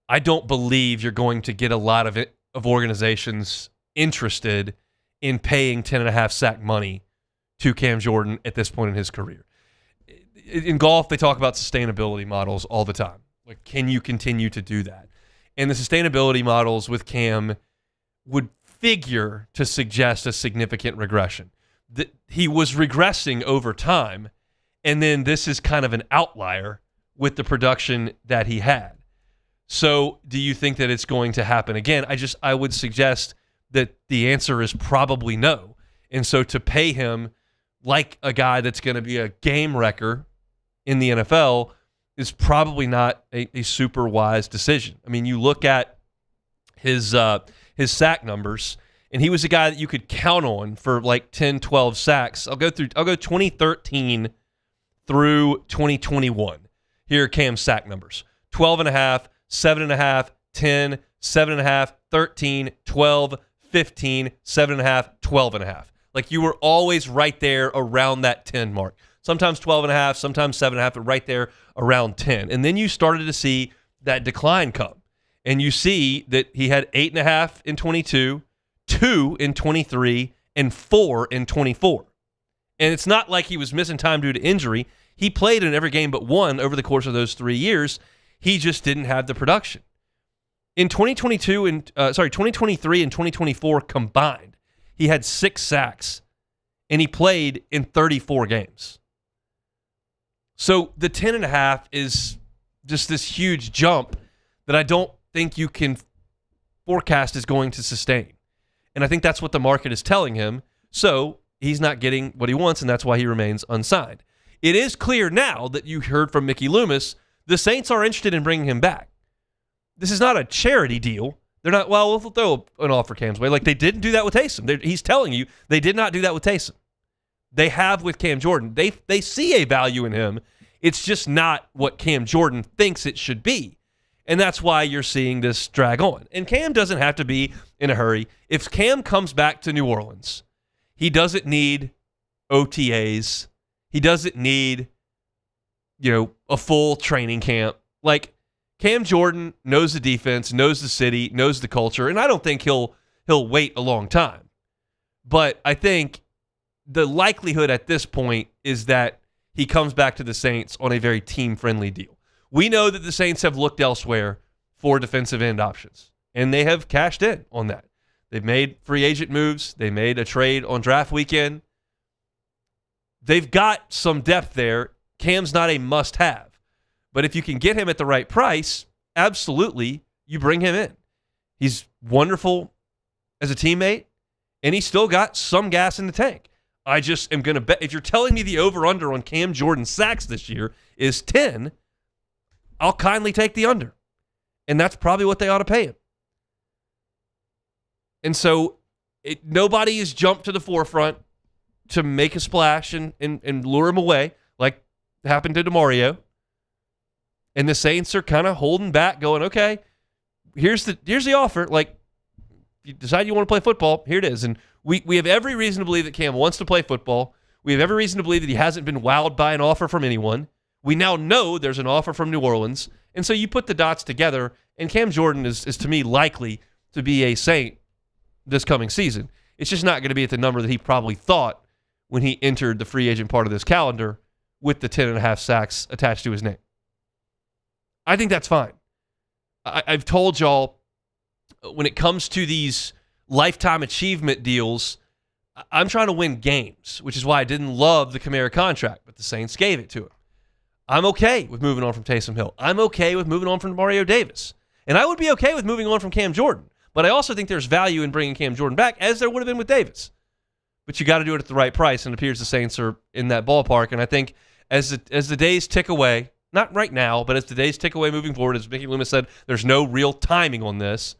I don't believe you're going to get a lot of organizations interested in paying 10.5 sack money to Cam Jordan at this point in his career. In golf, they talk about sustainability models all the time. Like, can you continue to do that? And the sustainability models with Cam would figure to suggest a significant regression. That he was regressing over time, and then this is kind of an outlier with the production that he had. So do you think that it's going to happen again? I would suggest that the answer is probably no. And so to pay him like a guy that's going to be a game wrecker in the NFL is probably not a super wise decision. I mean, you look at his sack numbers, and he was a guy that you could count on for like 10, 12 sacks. I'll go 2013 through 2021. Here are Cam's sack numbers: 12.5, 7.5, 10, 7.5, 13, 12, 15, 7.5, 12.5. Like, you were always right there around that 10 mark. Sometimes 12.5, sometimes 7.5, but right there around 10. And then you started to see that decline come. And you see that he had 8.5 in 22, 2 in 23, and 4 in 24. And it's not like he was missing time due to injury. He played in every game but one over the course of those 3 years. He just didn't have the production. In 2023 and 2024 combined, he had 6 sacks, and he played in 34 games. So the 10.5 is just this huge jump that I don't think you can forecast is going to sustain. And I think that's what the market is telling him. So he's not getting what he wants, and that's why he remains unsigned. It is clear now that you heard from Mickey Loomis, the Saints are interested in bringing him back. This is not a charity deal. They're not, well, we'll throw an offer Cam's way. Like, they didn't do that with Taysom. He's telling you they did not do that with Taysom. They have with Cam Jordan. They see a value in him. It's just not what Cam Jordan thinks it should be. And that's why you're seeing this drag on. And Cam doesn't have to be in a hurry. If Cam comes back to New Orleans, he doesn't need OTAs. He doesn't need, a full training camp. Like, Cam Jordan knows the defense, knows the city, knows the culture, and I don't think he'll wait a long time. But I think the likelihood at this point is that he comes back to the Saints on a very team-friendly deal. We know that the Saints have looked elsewhere for defensive end options, and they have cashed in on that. They've made free agent moves. They made a trade on draft weekend. They've got some depth there. Cam's not a must-have. But if you can get him at the right price, absolutely, you bring him in. He's wonderful as a teammate, and he's still got some gas in the tank. I just am going to bet, if you're telling me the over-under on Cam Jordan sacks this year is 10, I'll kindly take the under. And that's probably what they ought to pay him. And so nobody has jumped to the forefront to make a splash and lure him away like happened to DeMario. And the Saints are kind of holding back, going, okay, here's the offer. Like, if you decide you want to play football, here it is. And we have every reason to believe that Cam wants to play football. We have every reason to believe that he hasn't been wowed by an offer from anyone. We now know there's an offer from New Orleans. And so you put the dots together, and Cam Jordan is to me likely to be a Saint this coming season. It's just not going to be at the number that he probably thought when he entered the free agent part of this calendar with the 10.5 sacks attached to his name. I think that's fine. I've told y'all, when it comes to these lifetime achievement deals, I'm trying to win games, which is why I didn't love the Kamara contract, but the Saints gave it to him. I'm okay with moving on from Taysom Hill. I'm okay with moving on from Mario Davis. And I would be okay with moving on from Cam Jordan. But I also think there's value in bringing Cam Jordan back, as there would have been with Davis. But you got to do it at the right price, and it appears the Saints are in that ballpark. And I think as the days tick away, Not right now, but as the days tick away moving forward, as Mickey Loomis said, there's no real timing on this.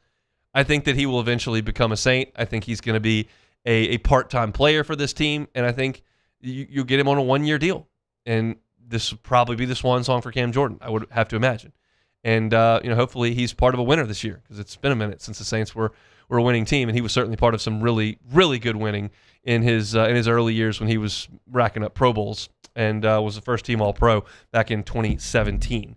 I think that he will eventually become a Saint. I think he's going to be a part-time player for this team, and I think you'll get him on a one-year deal. And this will probably be the swan song for Cam Jordan, I would have to imagine. And hopefully he's part of a winner this year, because it's been a minute since the Saints were a winning team, and he was certainly part of some really, really good winning in his early years when he was racking up Pro Bowls and was the first team All-Pro back in 2017.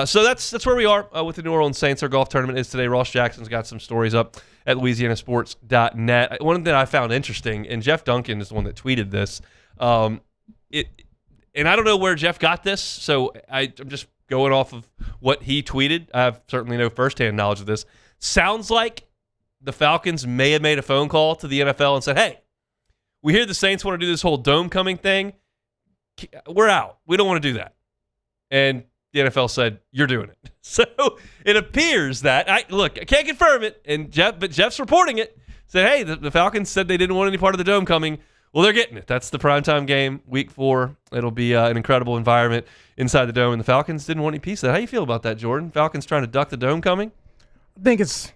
So that's where we are with the New Orleans Saints. Our golf tournament is today. Ross Jackson's got some stories up at LouisianaSports.net. One that I found interesting, and Jeff Duncan is the one that tweeted this. And I don't know where Jeff got this, so I'm just going off of what he tweeted. I have certainly no firsthand knowledge of this. Sounds like the Falcons may have made a phone call to the NFL and said, hey, we hear the Saints want to do this whole dome coming thing. We're out. We don't want to do that. And the NFL said, you're doing it. So it appears that, I can't confirm it, but Jeff's reporting it. Said, hey, the Falcons said they didn't want any part of the dome coming. Well, they're getting it. That's the primetime game, week 4. It'll be an incredible environment inside the dome, and the Falcons didn't want any piece of that. How you feel about that, Jordan? Falcons trying to duck the dome coming? I think it's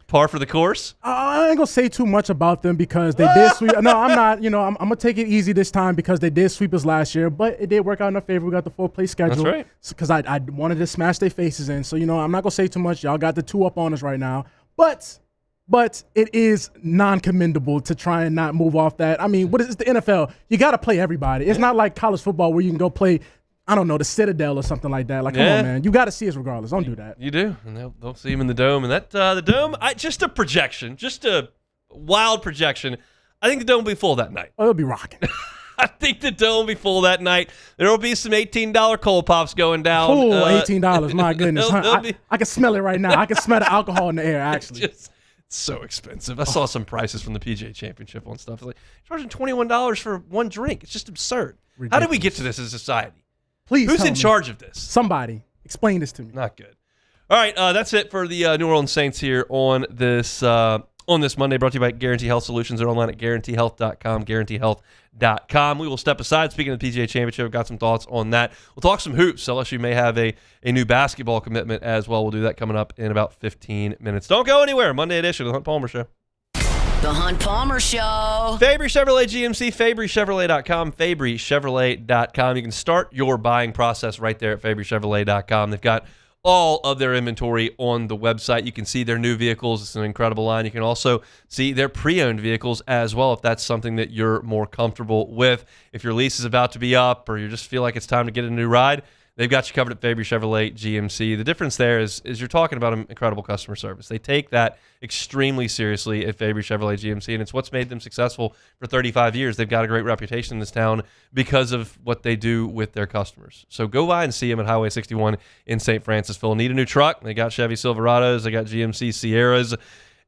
par for the course. I ain't gonna say too much about them because they did sweep. No, I'm not. I'm gonna take it easy this time because they did sweep us last year, but it did work out in our favor. We got the 4-play schedule. That's right. Because I wanted to smash their faces in. So I'm not gonna say too much. Y'all got the 2 up on us right now, but it is non-commendable to try and not move off that. I mean, what is the NFL? You got to play everybody. It's not like college football where you can go play, I don't know, the Citadel or something like that. Like, come on, man. You got to see us regardless. Don't do that. You do. And they'll see him in the dome. And the dome, just a projection, just a wild projection. I think the dome will be full that night. Oh, it'll be rocking. I think the dome will be full that night. There will be some $18 cold pops going down. Oh, $18. My goodness. I can smell it right now. I can smell the alcohol in the air, actually. It's so expensive. I saw some prices from the PGA Championship on stuff. Like charging $21 for one drink. It's just absurd. Ridiculous. How did we get to this as a society? Please, who's in charge of this? Somebody. Explain this to me. Not good. All right, that's it for the New Orleans Saints here on this Monday, brought to you by Guarantee Health Solutions. They're online at guaranteehealth.com, guaranteehealth.com. We will step aside. Speaking of the PGA Championship, I've got some thoughts on that. We'll talk some hoops. LSU may have a new basketball commitment as well. We'll do that coming up in about 15 minutes. Don't go anywhere. Monday edition of the Hunt Palmer Show. The Hunt Palmer Show. Fabry Chevrolet GMC, FabryChevrolet.com, FabryChevrolet.com. You can start your buying process right there at FabryChevrolet.com. They've got all of their inventory on the website. You can see their new vehicles. It's an incredible line. You can also see their pre-owned vehicles as well if that's something that you're more comfortable with. If your lease is about to be up or you just feel like it's time to get a new ride, they've got you covered at Fabry Chevrolet GMC. The difference there is you're talking about incredible customer service. They take that extremely seriously at Fabry Chevrolet GMC, and it's what's made them successful for 35 years. They've got a great reputation in this town because of what they do with their customers. So go by and see them at Highway 61 in St. Francisville. Need a new truck? They got Chevy Silverados. They got GMC Sierras.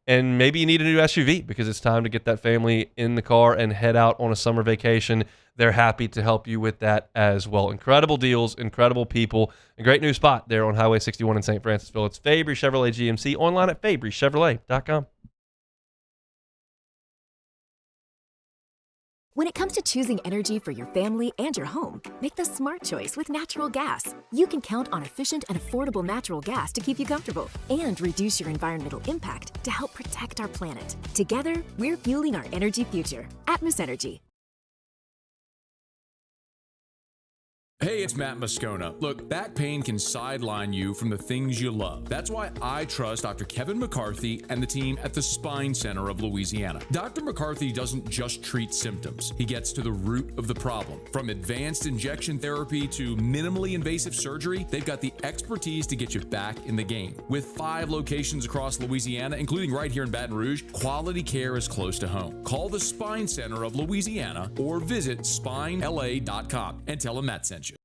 And maybe you need a new SUV because it's time to get that family in the car and head out on a summer vacation. They're happy to help you with that as well. Incredible deals, incredible people. A great new spot there on Highway 61 in St. Francisville. It's Fabry Chevrolet GMC, online at FabryChevrolet.com. When it comes to choosing energy for your family and your home, make the smart choice with natural gas. You can count on efficient and affordable natural gas to keep you comfortable and reduce your environmental impact to help protect our planet. Together, we're fueling our energy future. Atmos Energy. Hey, it's Matt Moscona. Look, back pain can sideline you from the things you love. That's why I trust Dr. Kevin McCarthy and the team at the Spine Center of Louisiana. Dr. McCarthy doesn't just treat symptoms. He gets to the root of the problem. From advanced injection therapy to minimally invasive surgery, they've got the expertise to get you back in the game. With 5 locations across Louisiana, including right here in Baton Rouge, quality care is close to home. Call the Spine Center of Louisiana or visit spinela.com and tell them Matt sent you.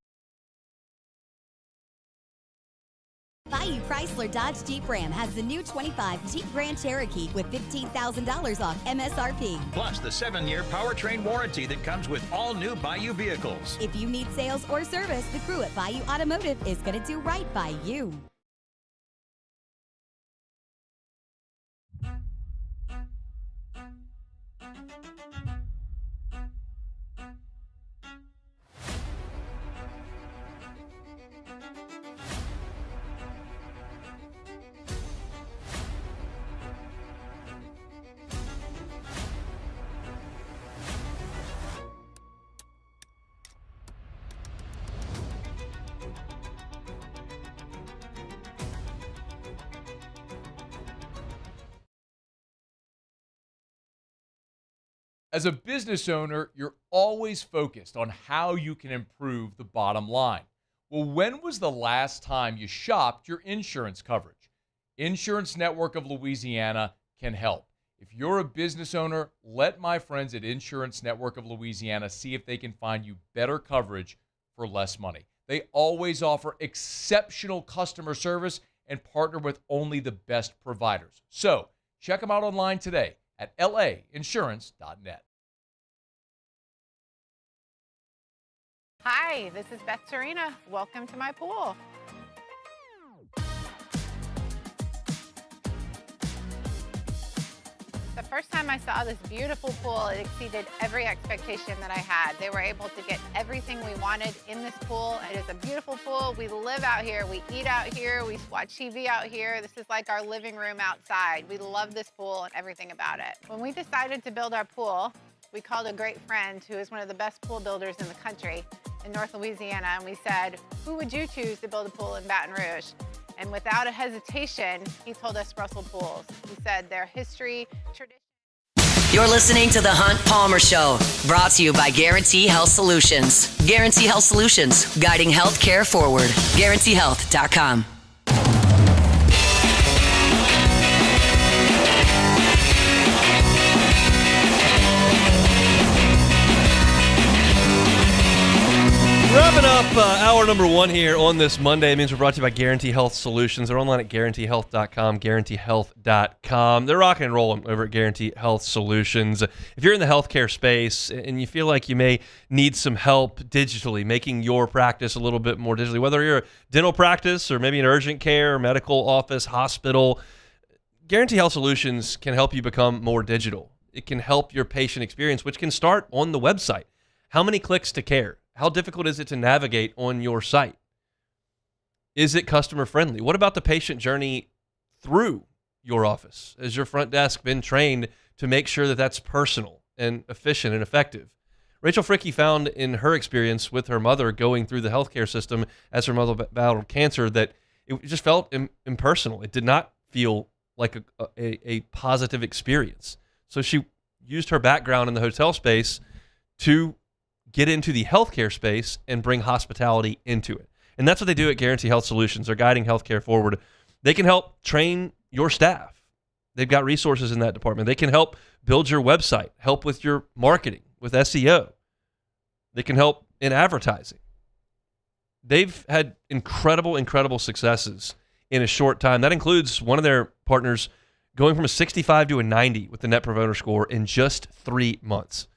Bayou Chrysler Dodge Jeep Ram has the new 25 Jeep Grand Cherokee with $15,000 off MSRP. Plus the 7-year powertrain warranty that comes with all new Bayou vehicles. If you need sales or service, the crew at Bayou Automotive is going to do right by you. As a business owner, you're always focused on how you can improve the bottom line. Well, when was the last time you shopped your insurance coverage? Insurance Network of Louisiana can help. If you're a business owner, let my friends at Insurance Network of Louisiana see if they can find you better coverage for less money. They always offer exceptional customer service and partner with only the best providers. So check them out online today at lainsurance.net. Hi, this is Beth Serena. Welcome to my pool. The first time I saw this beautiful pool, it exceeded every expectation that I had. They were able to get everything we wanted in this pool. It is a beautiful pool. We live out here, we eat out here, we watch TV out here. This is like our living room outside. We love this pool and everything about it. When we decided to build our pool, we called a great friend who is one of the best pool builders in the country in North Louisiana, and we said, who would you choose to build a pool in Baton Rouge? And without a hesitation, he told us Russell Pools. He said their history, tradition. You're listening to The Hunt Palmer Show, brought to you by Guarantee Health Solutions. Guarantee Health Solutions, guiding healthcare forward. GuaranteeHealth.com. Wrapping up hour number one here on this Monday. It means we're brought to you by Guarantee Health Solutions. They're online at GuaranteeHealth.com, GuaranteeHealth.com. They're rocking and rolling over at Guarantee Health Solutions. If you're in the healthcare space and you feel like you may need some help digitally, making your practice a little bit more digitally, whether you're a dental practice or maybe an urgent care, medical office, hospital, Guarantee Health Solutions can help you become more digital. It can help your patient experience, which can start on the website. How many clicks to care? How difficult is it to navigate on your site? Is it customer friendly? What about the patient journey through your office? Has your front desk been trained to make sure that that's personal and efficient and effective? Rachel Fricke found in her experience with her mother going through the healthcare system as her mother battled cancer that it just felt impersonal. It did not feel like a positive experience. So she used her background in the hotel space to get into the healthcare space and bring hospitality into it. And that's what they do at Guarantee Health Solutions. They're guiding healthcare forward. They can help train your staff. They've got resources in that department. They can help build your website, help with your marketing, with SEO. They can help in advertising. They've had incredible successes in a short time. That includes one of their partners going from a 65 to a 90 with the Net Promoter Score in just 3 months.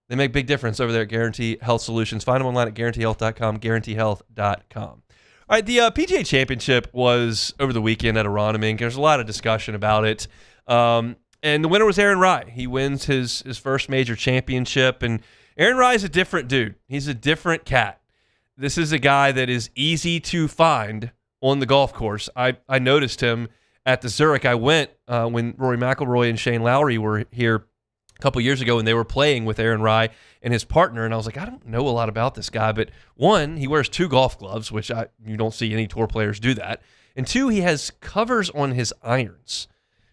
They make a big difference over there at Guarantee Health Solutions. Find them online at GuaranteeHealth.com, GuaranteeHealth.com. All right, the PGA Championship was over the weekend at Aronimink. There's a lot of discussion about it. And the winner was Aaron Rai. He wins his first major championship. And Aaron Rai is a different dude. He's a different cat. This is a guy that is easy to find on the golf course. I noticed him at the Zurich. I went when Rory McIlroy and Shane Lowry were here a couple years ago, and they were playing with Aaron Rai and his partner, and I was like, I don't know a lot about this guy, but one, he wears 2 golf gloves, which you don't see any tour players do that, and 2, he has covers on his irons.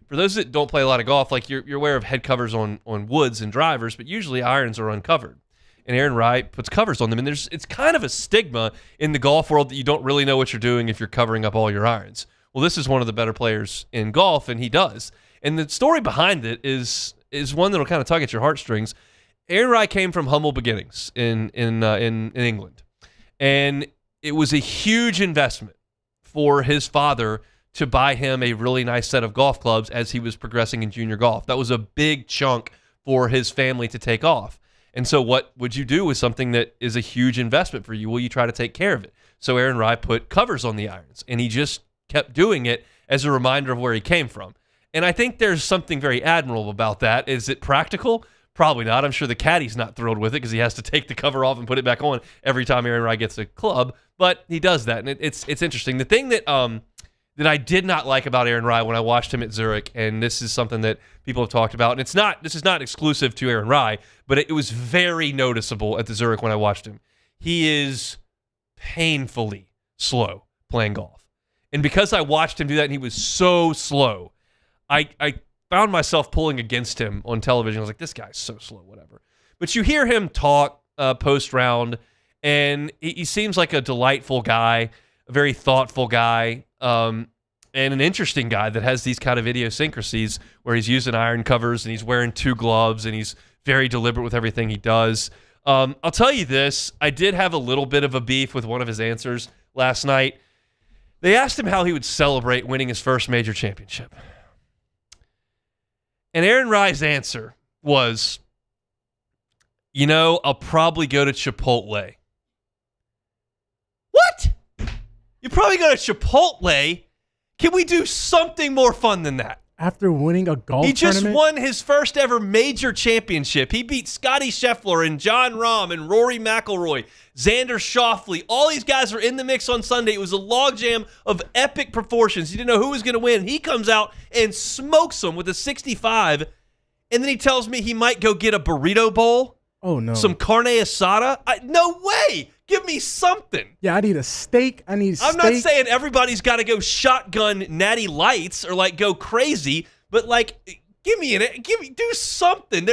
For those that don't play a lot of golf, like you're aware of head covers on woods and drivers, but usually irons are uncovered, and Aaron Rai puts covers on them, and it's kind of a stigma in the golf world that you don't really know what you're doing if you're covering up all your irons. Well, this is one of the better players in golf, and he does. And the story behind it is one that'll kind of tug at your heartstrings. Aaron Rai came from humble beginnings in England, and it was a huge investment for his father to buy him a really nice set of golf clubs as he was progressing in junior golf. That was a big chunk for his family to take off. And so what would you do with something that is a huge investment for you? Well, you try to take care of it. So Aaron Rai put covers on the irons, and he just kept doing it as a reminder of where he came from. And I think there's something very admirable about that. Is it practical? Probably not. I'm sure the caddy's not thrilled with it because he has to take the cover off and put it back on every time Aaron Rai gets a club, but he does that, and it's interesting. The thing that I did not like about Aaron Rai when I watched him at Zurich, and this is something that people have talked about, and this is not exclusive to Aaron Rai, but it was very noticeable at the Zurich when I watched him. He is painfully slow playing golf. And because I watched him do that and he was so slow, I found myself pulling against him on television. I was like, this guy's so slow, whatever. But you hear him talk post-round, and he seems like a delightful guy, a very thoughtful guy, and an interesting guy that has these kind of idiosyncrasies where he's using iron covers and he's wearing 2 gloves and he's very deliberate with everything he does. I'll tell you this. I did have a little bit of a beef with one of his answers last night. They asked him how he would celebrate winning his first major championship. And Aaron Rye's answer was, I'll probably go to Chipotle. What? You probably go to Chipotle? Can we do something more fun than that? After winning a golf tournament? He just won his first ever major championship. He beat Scotty Scheffler and John Rahm and Rory McIlroy, Xander Schauffele. All these guys were in the mix on Sunday. It was a logjam of epic proportions. You didn't know who was going to win. He comes out and smokes them with a 65, and then he tells me he might go get a burrito bowl. Oh, no. Some carne asada. No way. Give me something. Yeah, I need a steak. I'm not saying everybody's got to go shotgun Natty Lights or go crazy, but do something.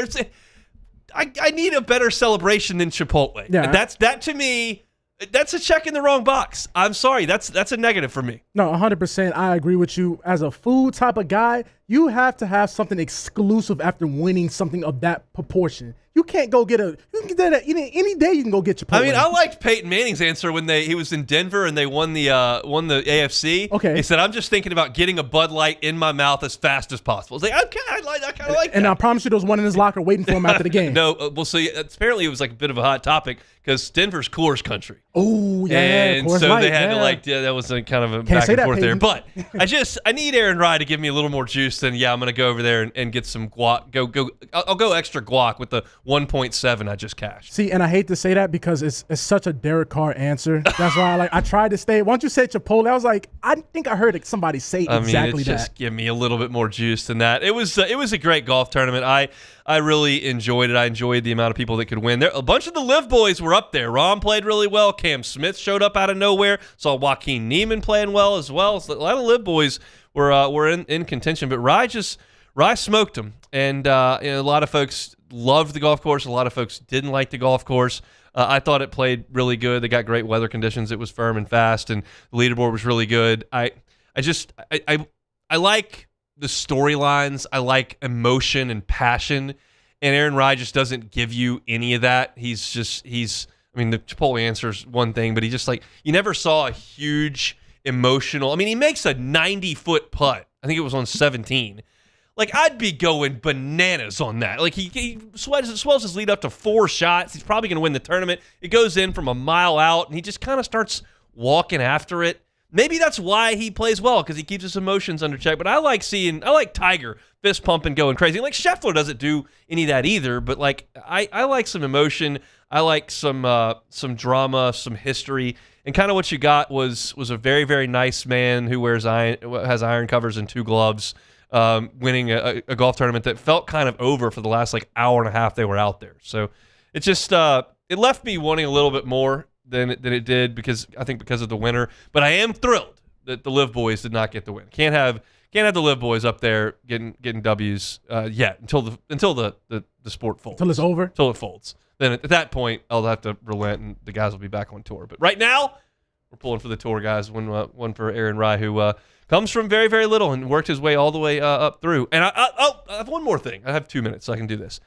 I need a better celebration than Chipotle. Yeah. That to me, that's a check in the wrong box. I'm sorry. That's a negative for me. No, 100%. I agree with you. As a food type of guy, you have to have something exclusive after winning something of that proportion. You can't go get you can get that any day. You can go get Chipotle. I mean, I liked Peyton Manning's answer when he was in Denver and they won the AFC. Okay, he said, "I'm just thinking about getting a Bud Light in my mouth as fast as possible." I was like, "Okay, I kind of like that." And I promise you, there was one in his locker waiting for him after the game. No, well, so apparently it was a bit of a hot topic because Denver's Coors country. Oh yeah, and Coors so Light, they had to that was a kind of a back and forth there. But I need Aaron Rye to give me a little more juice than I'm going to go over there and get some guac. I'll go extra guac with the 1.7 I just cashed. See, and I hate to say that because it's such a Derek Carr answer. That's why I tried to stay. Once you said Chipotle, I was like, I think I heard somebody say exactly that. Just give me a little bit more juice than that. It was a great golf tournament. I really enjoyed it. I enjoyed the amount of people that could win. A bunch of the Live boys were up there. Rahm played really well. Cam Smith showed up out of nowhere. Saw Joaquin Neiman playing well as well. So a lot of Live boys were in contention, but Rye smoked them, and a lot of folks loved the golf course. A lot of folks didn't like the golf course. I thought it played really good. They got great weather conditions. It was firm and fast, and the leaderboard was really good. I like the storylines. I like emotion and passion, and Aaron Rye just doesn't give you any of that. The Chipotle answer is one thing, but he just you never saw a huge emotional. He makes a 90-foot putt. I think it was on 17. I'd be going bananas on that. He swells his lead up to 4 shots. He's probably going to win the tournament. It goes in from a mile out, and he just kind of starts walking after it. Maybe that's why he plays well, because he keeps his emotions under check. But I like Tiger fist pumping, going crazy. Scheffler doesn't do any of that either. But I like some emotion. I like some drama, some history, and kind of what you got was a very, very nice man who has iron covers and 2 gloves. Winning a golf tournament that felt kind of over for the last hour and a half they were out there. So it just it left me wanting a little bit more than it did because of the winner. But I am thrilled that the Live boys did not get the win. Can't have the Live boys up there getting W's yet until the sport folds. Until it's over. Until it folds. Then at that point I'll have to relent and the guys will be back on tour. But right now we're pulling for the tour guys. One for Aaron Rye who. Comes from very, very little and worked his way all the way up through. And I have one more thing. I have 2 minutes, so I can do this.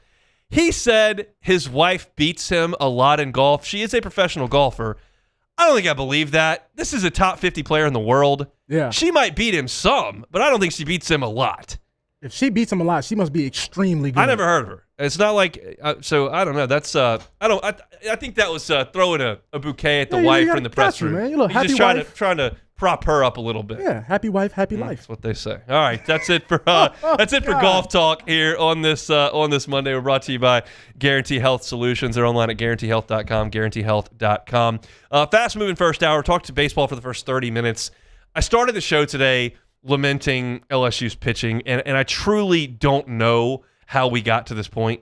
He said his wife beats him a lot in golf. She is a professional golfer. I don't think I believe that. This is a top 50 player in the world. Yeah. She might beat him some, but I don't think she beats him a lot. If she beats him a lot, she must be extremely good. I never heard of her. It's not so I don't know. That's I think that was throwing a bouquet at the wife in the press room. Man. You just trying to prop her up a little bit. Yeah, happy wife, happy life. That's what they say. All right, that's it for golf talk here on this Monday. We're brought to you by Guarantee Health Solutions. They're online at guaranteehealth.com, guaranteehealth.com. Fast moving first hour. Talked to baseball for the first 30 minutes. I started the show today lamenting LSU's pitching, and I truly don't know how we got to this point.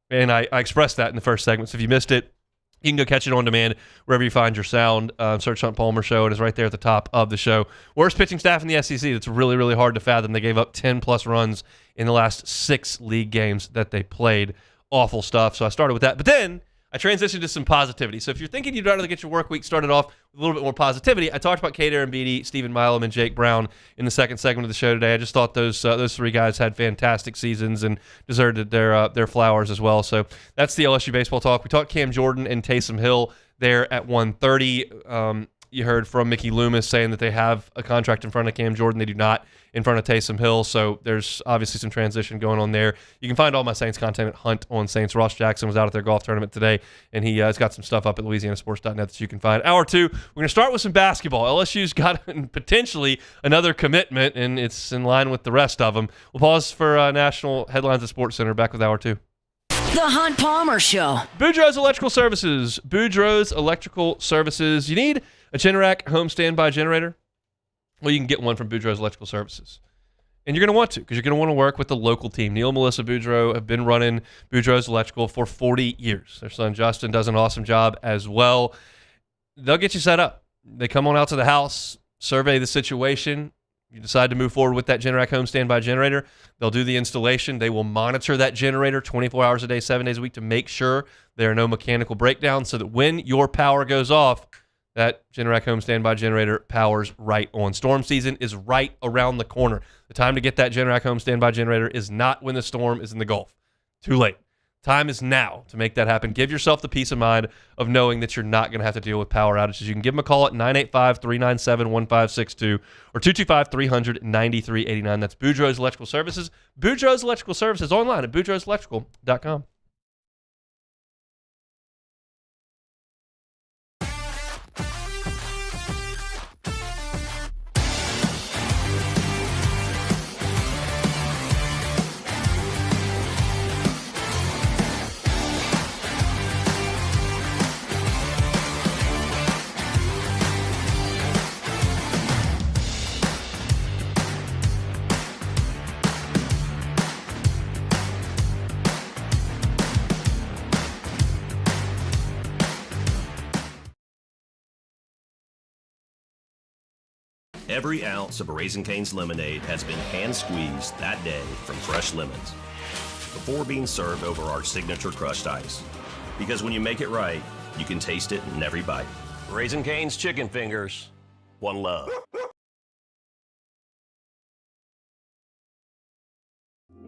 And I expressed that in the first segment. So if you missed it, you can go catch it on demand wherever you find your sound. Search Hunt Palmer Show. It is right there at the top of the show. Worst pitching staff in the SEC. It's really, really hard to fathom. They gave up 10-plus runs in the last 6 league games that they played. Awful stuff. So I started with that. But then I transitioned to some positivity. So if you're thinking you'd rather get your work week started off with a little bit more positivity, I talked about Kate Arambidi, Stephen Milam, and Jake Brown in the second segment of the show today. I just thought those 3 guys had fantastic seasons and deserved their flowers as well. So that's the LSU baseball talk. We talked Cam Jordan and Taysom Hill there at 1:30. You heard from Mickey Loomis saying that they have a contract in front of Cam Jordan. They do not in front of Taysom Hill, so there's obviously some transition going on there. You can find all my Saints content at Hunt on Saints. Ross Jackson was out at their golf tournament today, and he's got some stuff up at LouisianaSports.net that you can find. Hour 2, we're going to start with some basketball. LSU's got potentially another commitment, and it's in line with the rest of them. We'll pause for national headlines at Sports Center. Back with Hour 2. The Hunt Palmer Show. Boudreaux's Electrical Services. Boudreaux's Electrical Services. You need a Generac home standby generator? Well, you can get one from Boudreaux's Electrical Services. And you're going to want to, because you're going to want to work with the local team. Neil and Melissa Boudreaux have been running Boudreaux's Electrical for 40 years. Their son Justin does an awesome job as well. They'll get you set up. They come on out to the house, survey the situation. You decide to move forward with that Generac home standby generator. They'll do the installation. They will monitor that generator 24 hours a day, 7 days a week to make sure there are no mechanical breakdowns so that when your power goes off, that Generac home standby generator powers right on. Storm season is right around the corner. The time to get that Generac home standby generator is not when the storm is in the Gulf. Too late. Time is now to make that happen. Give yourself the peace of mind of knowing that you're not going to have to deal with power outages. You can give them a call at 985-397-1562 or 225-300-9389. That's Boudreaux's Electrical Services. Boudreaux's Electrical Services online at boudreauxelectrical.com. Every ounce of Raising Cane's lemonade has been hand-squeezed that day from fresh lemons before being served over our signature crushed ice. Because when you make it right, you can taste it in every bite. Raising Cane's Chicken Fingers. One love.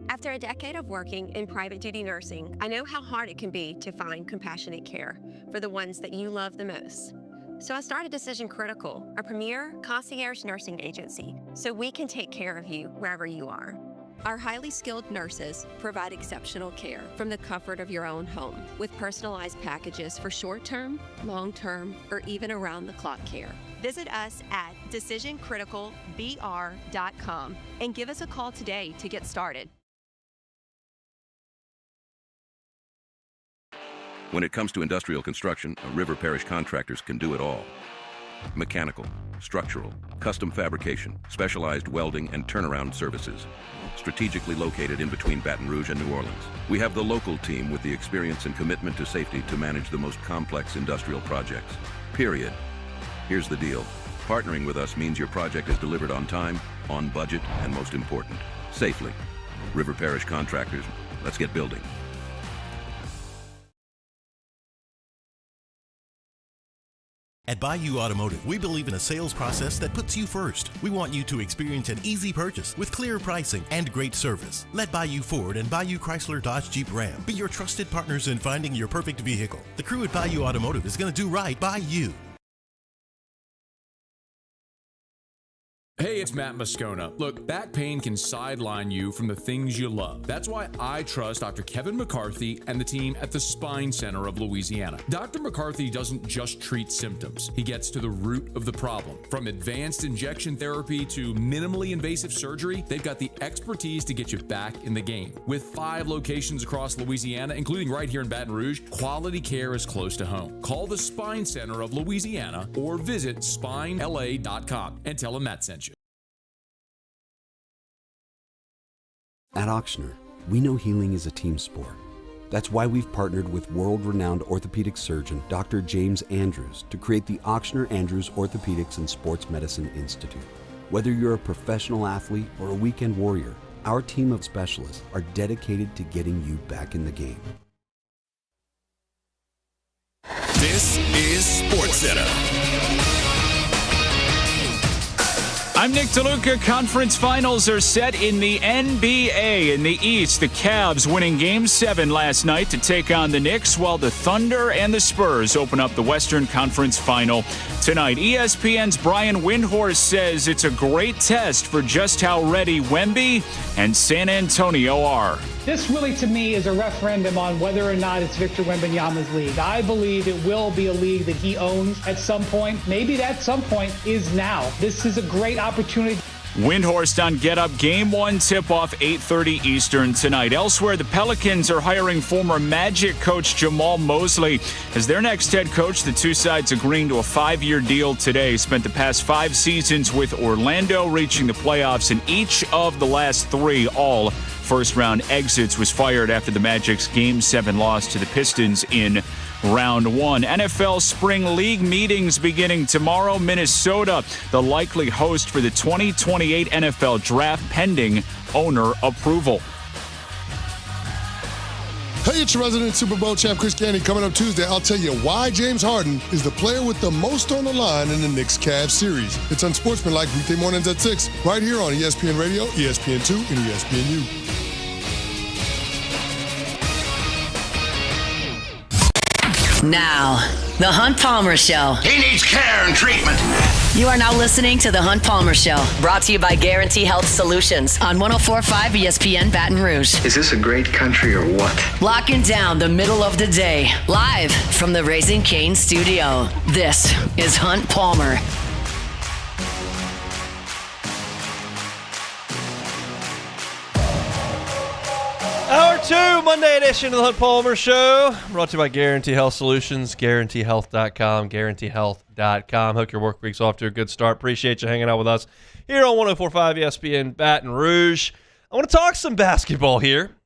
After a decade of working in private duty nursing, I know how hard it can be to find compassionate care for the ones that you love the most. So I started Decision Critical, a premier concierge nursing agency, so we can take care of you wherever you are. Our highly skilled nurses provide exceptional care from the comfort of your own home with personalized packages for short-term, long-term, or even around-the-clock care. Visit us at decisioncriticalbr.com and give us a call today to get started. When it comes to industrial construction, River Parish Contractors can do it all. Mechanical, structural, custom fabrication, specialized welding, and turnaround services. Strategically located in between Baton Rouge and New Orleans, we have the local team with the experience and commitment to safety to manage the most complex industrial projects. Period. Here's the deal. Partnering with us means your project is delivered on time, on budget, and most important, safely. River Parish Contractors, let's get building. At Bayou Automotive, we believe in a sales process that puts you first. We want you to experience an easy purchase with clear pricing and great service. Let Bayou Ford and Bayou Chrysler Dodge Jeep Ram be your trusted partners in finding your perfect vehicle. The crew at Bayou Automotive is going to do right by you. Hey, it's Matt Moscona. Look, back pain can sideline you from the things you love. That's why I trust Dr. Kevin McCarthy and the team at the Spine Center of Louisiana. Dr. McCarthy doesn't just treat symptoms. He gets to the root of the problem. From advanced injection therapy to minimally invasive surgery, they've got the expertise to get you back in the game. With 5 locations across Louisiana, including right here in Baton Rouge, quality care is close to home. Call the Spine Center of Louisiana or visit spinela.com and tell them Matt sent you. At Ochsner, we know healing is a team sport. That's why we've partnered with world-renowned orthopedic surgeon Dr. James Andrews to create the Ochsner Andrews Orthopedics and Sports Medicine Institute. Whether you're a professional athlete or a weekend warrior, Our team of specialists are dedicated to getting you back in the game. This is SportsCenter. I'm Nick DeLuca. Conference finals are set in the NBA. In the East, the Cavs winning Game 7 last night to take on the Knicks, while the Thunder and the Spurs open up the Western Conference final tonight. ESPN's Brian Windhorst says it's a great test for just how ready Wemby and San Antonio are. This really, to me, is a referendum on whether or not it's Victor Wembanyama's league. I believe it will be a league that he owns at some point. Maybe that some point is now. This is a great opportunity. Windhorst on Get Up. Game 1 tip-off 8:30 Eastern tonight. Elsewhere, the Pelicans are hiring former Magic coach Jamal Mosley as their next head coach. The two sides agreeing to a 5-year deal today. Spent the past 5 seasons with Orlando, reaching the playoffs in each of the last 3. All first-round exits. Was fired after the Magic's Game 7 loss to the Pistons in Round 1. NFL Spring League meetings beginning tomorrow. Minnesota, the likely host for the 2028 NFL Draft, pending owner approval. Hey, it's your resident Super Bowl champ, Chris Candy. Coming up Tuesday, I'll tell you why James Harden is the player with the most on the line in the Knicks-Cavs series. It's Unsportsmanlike weekday mornings at 6, right here on ESPN Radio, ESPN2, and ESPNU. Now, The Hunt Palmer Show. He needs care and treatment. You are now listening to The Hunt Palmer Show, brought to you by Guarantee Health Solutions on 104.5 ESPN Baton Rouge. Is this a great country or what? Locking down the middle of the day, live from the Raising Cane studio. This is Hunt Palmer. Hour 2, Monday edition of the Hunt Palmer Show, brought to you by Guarantee Health Solutions, GuaranteeHealth.com, GuaranteeHealth.com. Hope your work week's off to a good start. Appreciate you hanging out with us here on 104.5 ESPN Baton Rouge. I want to talk some basketball here.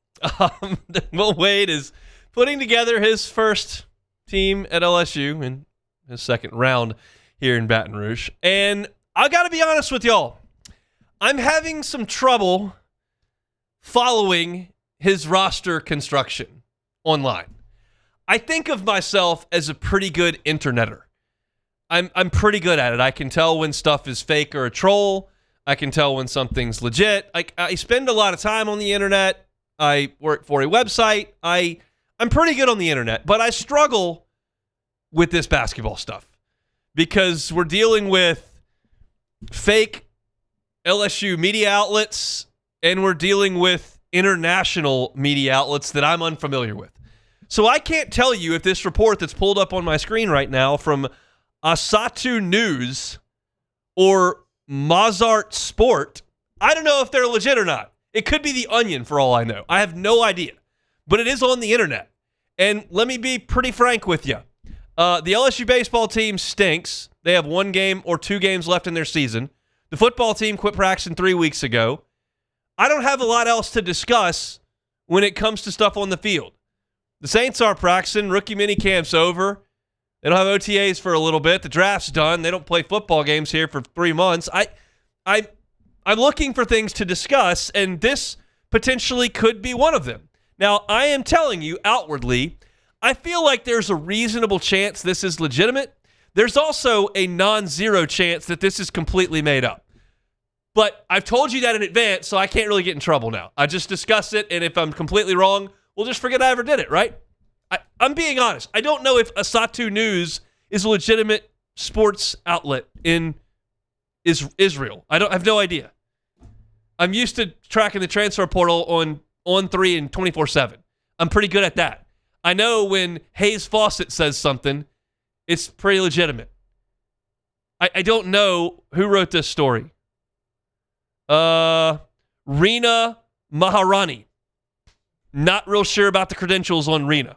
Will Wade is putting together his first team at LSU in his second round here in Baton Rouge. And I got to be honest with y'all, I'm having some trouble following his roster construction online. I think of myself as a pretty good interneter. I'm pretty good at it. I can tell when stuff is fake or a troll. I can tell when something's legit. I spend a lot of time on the internet. I work for a website. I'm pretty good on the internet, but I struggle with this basketball stuff because we're dealing with fake LSU media outlets and we're dealing with international media outlets that I'm unfamiliar with. So I can't tell you if this report that's pulled up on my screen right now from Asatu News or Mozart Sport, I don't know if they're legit or not. It could be The Onion for all I know. I have no idea. But it is on the internet. And let me be pretty frank with you. The LSU baseball team stinks. They have 1 game or 2 games left in their season. The football team quit practicing 3 weeks ago. I don't have a lot else to discuss when it comes to stuff on the field. The Saints are practicing. Rookie minicamp's over. They don't have OTAs for a little bit. The draft's done. They don't play football games here for 3 months. I'm looking for things to discuss, and this potentially could be one of them. Now, I am telling you outwardly, I feel like there's a reasonable chance this is legitimate. There's also a non-zero chance that this is completely made up. But I've told you that in advance, so I can't really get in trouble now. I just discussed it, and if I'm completely wrong, we'll just forget I ever did it, right? I'm being honest. I don't know if Asatu News is a legitimate sports outlet in Israel. I have no idea. I'm used to tracking the transfer portal on 3 and 24/7. I'm pretty good at that. I know when Hayes Fawcett says something, it's pretty legitimate. I don't know who wrote this story. Rina Maharani. Not real sure about the credentials on Rina.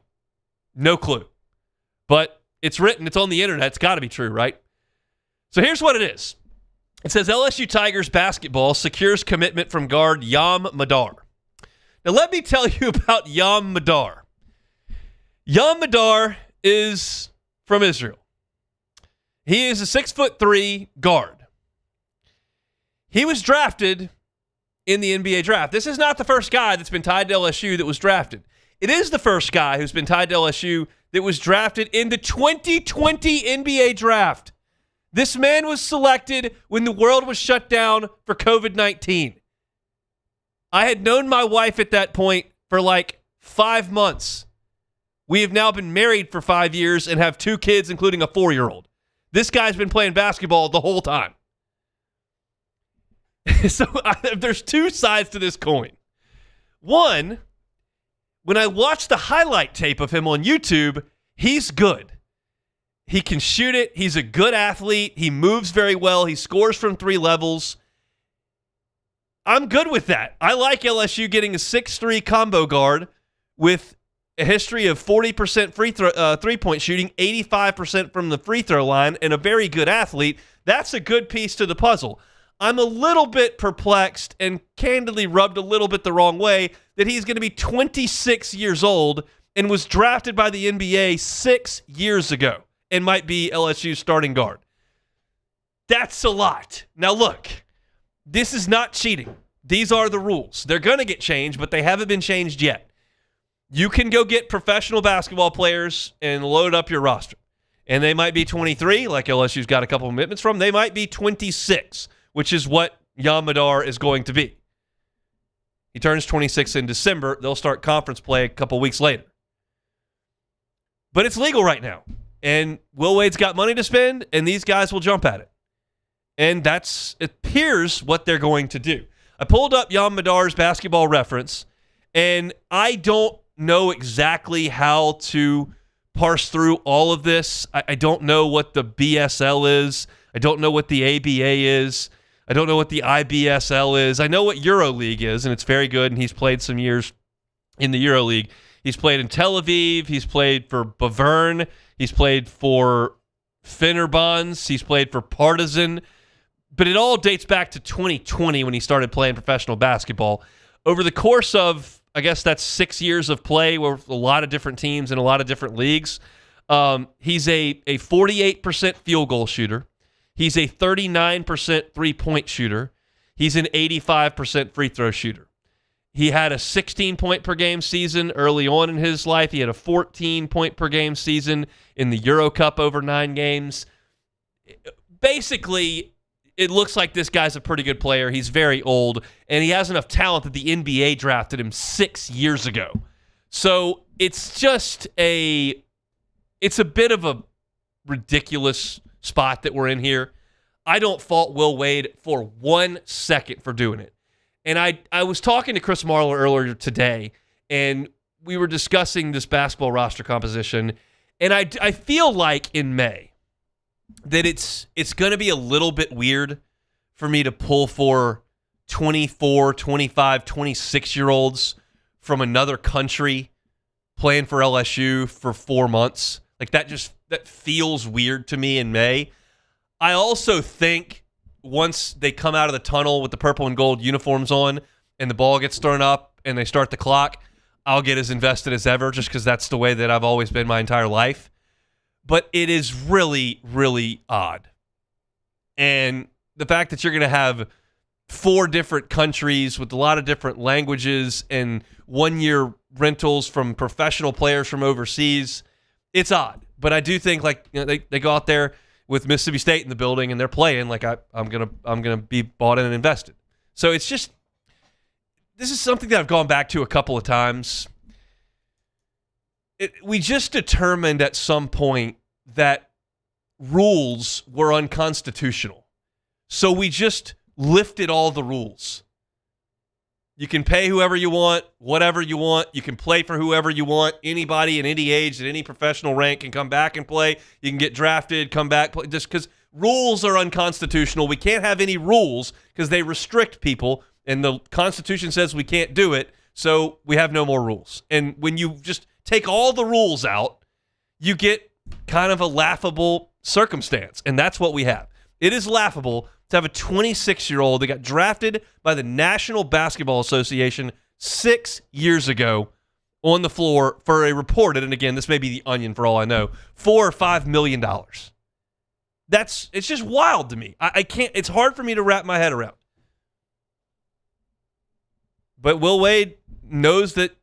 No clue. But it's written. It's on the internet. It's got to be true, right? So here's what it is. It says LSU Tigers basketball secures commitment from guard Yam Madar. Now let me tell you about Yam Madar. Yam Madar is from Israel. He is a 6'3" guard. He was drafted in the NBA draft. This is not the first guy that's been tied to LSU that was drafted. It is the first guy who's been tied to LSU that was drafted in the 2020 NBA draft. This man was selected when the world was shut down for COVID-19. I had known my wife at that point for like 5 months. We have now been married for 5 years and have 2 kids, including a 4-year-old. This guy's been playing basketball the whole time. So there's 2 sides to this coin. One, when I watch the highlight tape of him on YouTube, he's good. He can shoot it. He's a good athlete. He moves very well. He scores from 3 levels. I'm good with that. I like LSU getting a 6'3" combo guard with a history of 40% three-point shooting, 85% from the free throw line, and a very good athlete. That's a good piece to the puzzle. I'm a little bit perplexed and candidly rubbed a little bit the wrong way that he's going to be 26 years old and was drafted by the NBA 6 years ago and might be LSU's starting guard. That's a lot. Now look, this is not cheating. These are the rules. They're going to get changed, but they haven't been changed yet. You can go get professional basketball players and load up your roster. And they might be 23, like LSU's got a couple of commitments from. They might be 26, which is what Yam Madar is going to be. He turns 26 in December. They'll start conference play a couple weeks later. But it's legal right now. And Will Wade's got money to spend, and these guys will jump at it. And it appears what they're going to do. I pulled up Yam Madar's basketball reference, and I don't know exactly how to parse through all of this. I don't know what the BSL is. I don't know what the ABA is. I don't know what the IBSL is. I know what EuroLeague is, and it's very good, and he's played some years in the EuroLeague. He's played in Tel Aviv. He's played for Bavern. He's played for Fenerbahce. He's played for Partizan. But it all dates back to 2020 when he started playing professional basketball. Over the course of, I guess that's 6 years of play with a lot of different teams and a lot of different leagues, he's a 48% field goal shooter. He's a 39% three-point shooter. He's an 85% free throw shooter. He had a 16-point-per-game season early on in his life. He had a 14-point-per-game season in the Euro Cup over 9 games. Basically, it looks like this guy's a pretty good player. He's very old, and he has enough talent that the NBA drafted him 6 years ago. So it's just it's a bit of a ridiculous spot that we're in here. I don't fault Will Wade for 1 second for doing it. And I was talking to Chris Marler earlier today, and we were discussing this basketball roster composition, and I feel like in May that it's going to be a little bit weird for me to pull for 24, 25, 26-year-olds from another country playing for LSU for 4 months. Like that feels weird to me in May. I also think once they come out of the tunnel with the purple and gold uniforms on and the ball gets thrown up and they start the clock, I'll get as invested as ever just because that's the way that I've always been my entire life. But it is really, really odd. And the fact that you're going to have 4 different countries with a lot of different languages and 1-year rentals from professional players from overseas, it's odd. But I do think they go out there with Mississippi State in the building and they're playing like I'm gonna be bought in and invested. So it's just, this is something that I've gone back to a couple of times. We just determined at some point that rules were unconstitutional. So we just lifted all the rules. You can pay whoever you want, whatever you want. You can play for whoever you want. Anybody at any age, at any professional rank can come back and play. You can get drafted, come back, play. Just because rules are unconstitutional. We can't have any rules because they restrict people, and the Constitution says we can't do it, so we have no more rules. And when you just take all the rules out, you get kind of a laughable circumstance, and that's what we have. It is laughable to have a 26-year-old that got drafted by the National Basketball Association 6 years ago on the floor for a reported, and again, this may be the Onion for all I know, $4 or $5 million. It's just wild to me. I can't. It's hard for me to wrap my head around. But Will Wade knows that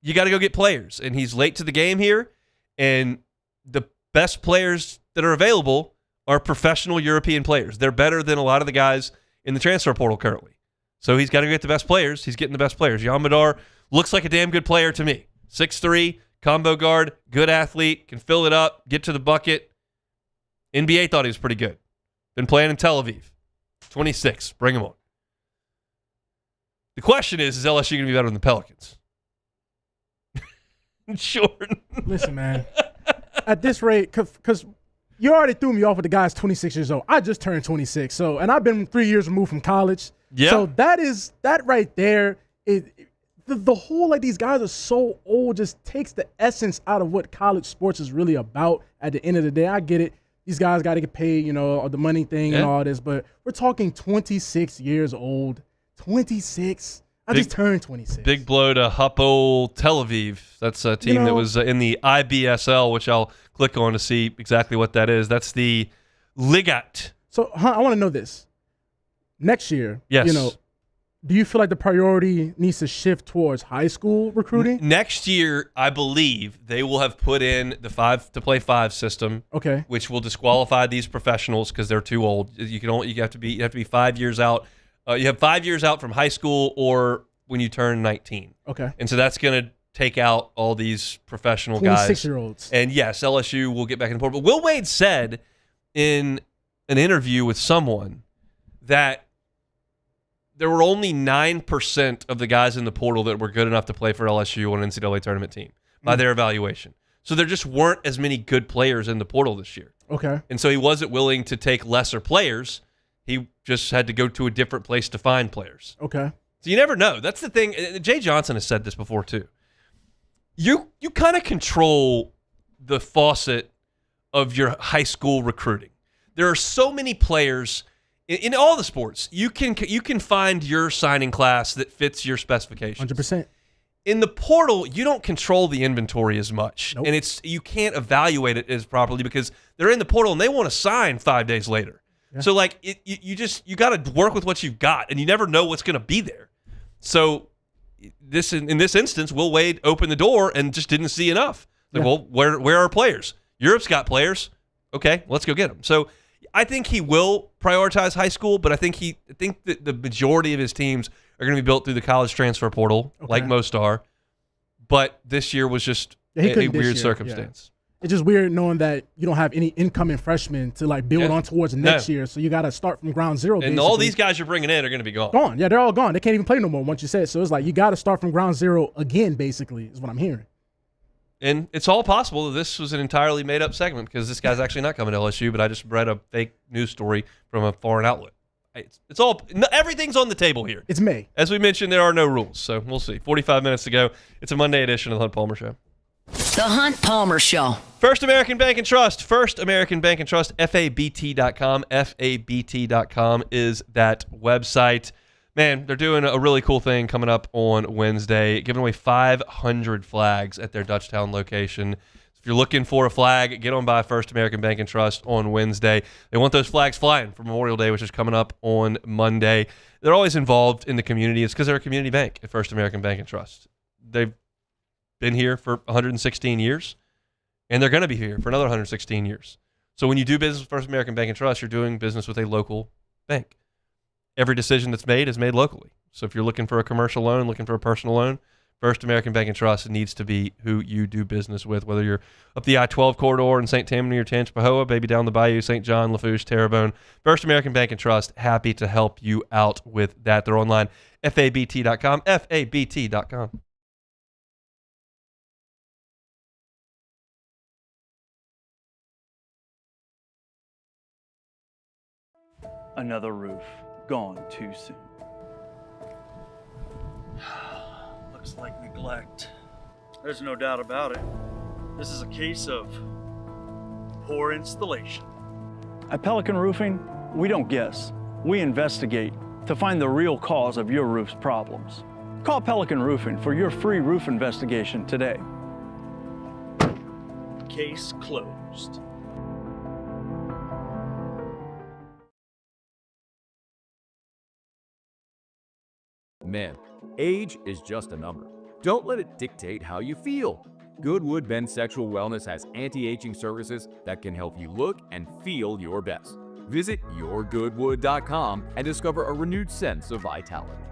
you got to go get players, and he's late to the game here, and the best players that are available are professional European players. They're better than a lot of the guys in the transfer portal currently. So he's got to get the best players. He's getting the best players. Jan Madar looks like a damn good player to me. 6'3", combo guard, good athlete, can fill it up, get to the bucket. NBA thought he was pretty good. Been playing in Tel Aviv. 26, bring him on. The question is LSU going to be better than the Pelicans? Jordan. Listen, man. At this rate, because you already threw me off with the guy's 26 years old. I just turned 26, and I've been 3 years removed from college. Yeah. So that right there, the whole, like, these guys are so old just takes the essence out of what college sports is really about at the end of the day. I get it. These guys got to get paid, the money thing and all this, but we're talking 26 years old. 26. I just turned 26. Big blow to Hapoel Tel Aviv. That's a team that was in the IBSL, which I'll click on to see exactly what that is. That's the Ligat. So I want to know this. Next year, yes. Do you feel like the priority needs to shift towards high school recruiting? Next year, I believe they will have put in the 5-to-play-5 system. Okay. Which will disqualify these professionals because they're too old. You have to be 5 years out. You have 5 years out from high school or when you turn 19. Okay. And so that's going to take out all these professional guys. 26-year-olds. And yes, LSU will get back in the portal. But Will Wade said in an interview with someone that there were only 9% of the guys in the portal that were good enough to play for LSU on an NCAA tournament team by their evaluation. So there just weren't as many good players in the portal this year. Okay. And so he wasn't willing to take lesser players. He just had to go to a different place to find players. Okay. So you never know. That's the thing. Jay Johnson has said this before too. You kind of control the faucet of your high school recruiting. There are so many players in all the sports. You can find your signing class that fits your specifications. 100%. In the portal, you don't control the inventory as much, and you can't evaluate it as properly because they're in the portal and they want to sign 5 days later. Yeah. So like you got to work with what you've got, and you never know what's going to be there. So in this instance, Will Wade opened the door and just didn't see enough. Like, well, where are players? Europe's got players. Okay, let's go get them. So I think he will prioritize high school, but I think that the majority of his teams are going to be built through the college transfer portal, like most are. But this year was just a weird circumstance. Yeah. It's just weird knowing that you don't have any incoming freshmen to like build on towards next year. So you got to start from ground zero. And all these guys you're bringing in are going to be gone. Gone. Yeah, they're all gone. They can't even play no more once you say it. So it's like you got to start from ground zero again, basically, is what I'm hearing. And it's all possible that this was an entirely made-up segment because this guy's actually not coming to LSU, but I just read a fake news story from a foreign outlet. It's all everything's on the table here. It's May. As we mentioned, there are no rules, so we'll see. 45 minutes to go. It's a Monday edition of the Hunt Palmer Show. The Hunt Palmer Show. First American Bank and Trust. First American Bank and Trust. FABT.com. FABT.com is that website. Man, they're doing a really cool thing coming up on Wednesday, giving away 500 flags at their Dutchtown location. If you're looking for a flag, get on by First American Bank and Trust on Wednesday. They want those flags flying for Memorial Day, which is coming up on Monday. They're always involved in the community. It's because they're a community bank at First American Bank and Trust. They've been here for 116 years, and they're going to be here for another 116 years. So when you do business with First American Bank and Trust, you're doing business with a local bank. Every decision that's made is made locally. So if you're looking for a commercial loan, looking for a personal loan, First American Bank and Trust needs to be who you do business with, whether you're up the I-12 corridor in St. Tammany or Tangipahoa, maybe down the bayou, St. John, Lafourche, Terrebonne. First American Bank and Trust, happy to help you out with that. They're online, FABT.com, FABT.com. Another roof gone too soon. Looks like neglect. There's no doubt about it. This is a case of poor installation. At Pelican Roofing, we don't guess. We investigate to find the real cause of your roof's problems. Call Pelican Roofing for your free roof investigation today. Case closed. man, age is just a number. Don't let it dictate how you feel. Goodwood Men's Sexual Wellness has anti-aging services that can help you look and feel your best. Visit yourgoodwood.com and discover a renewed sense of vitality.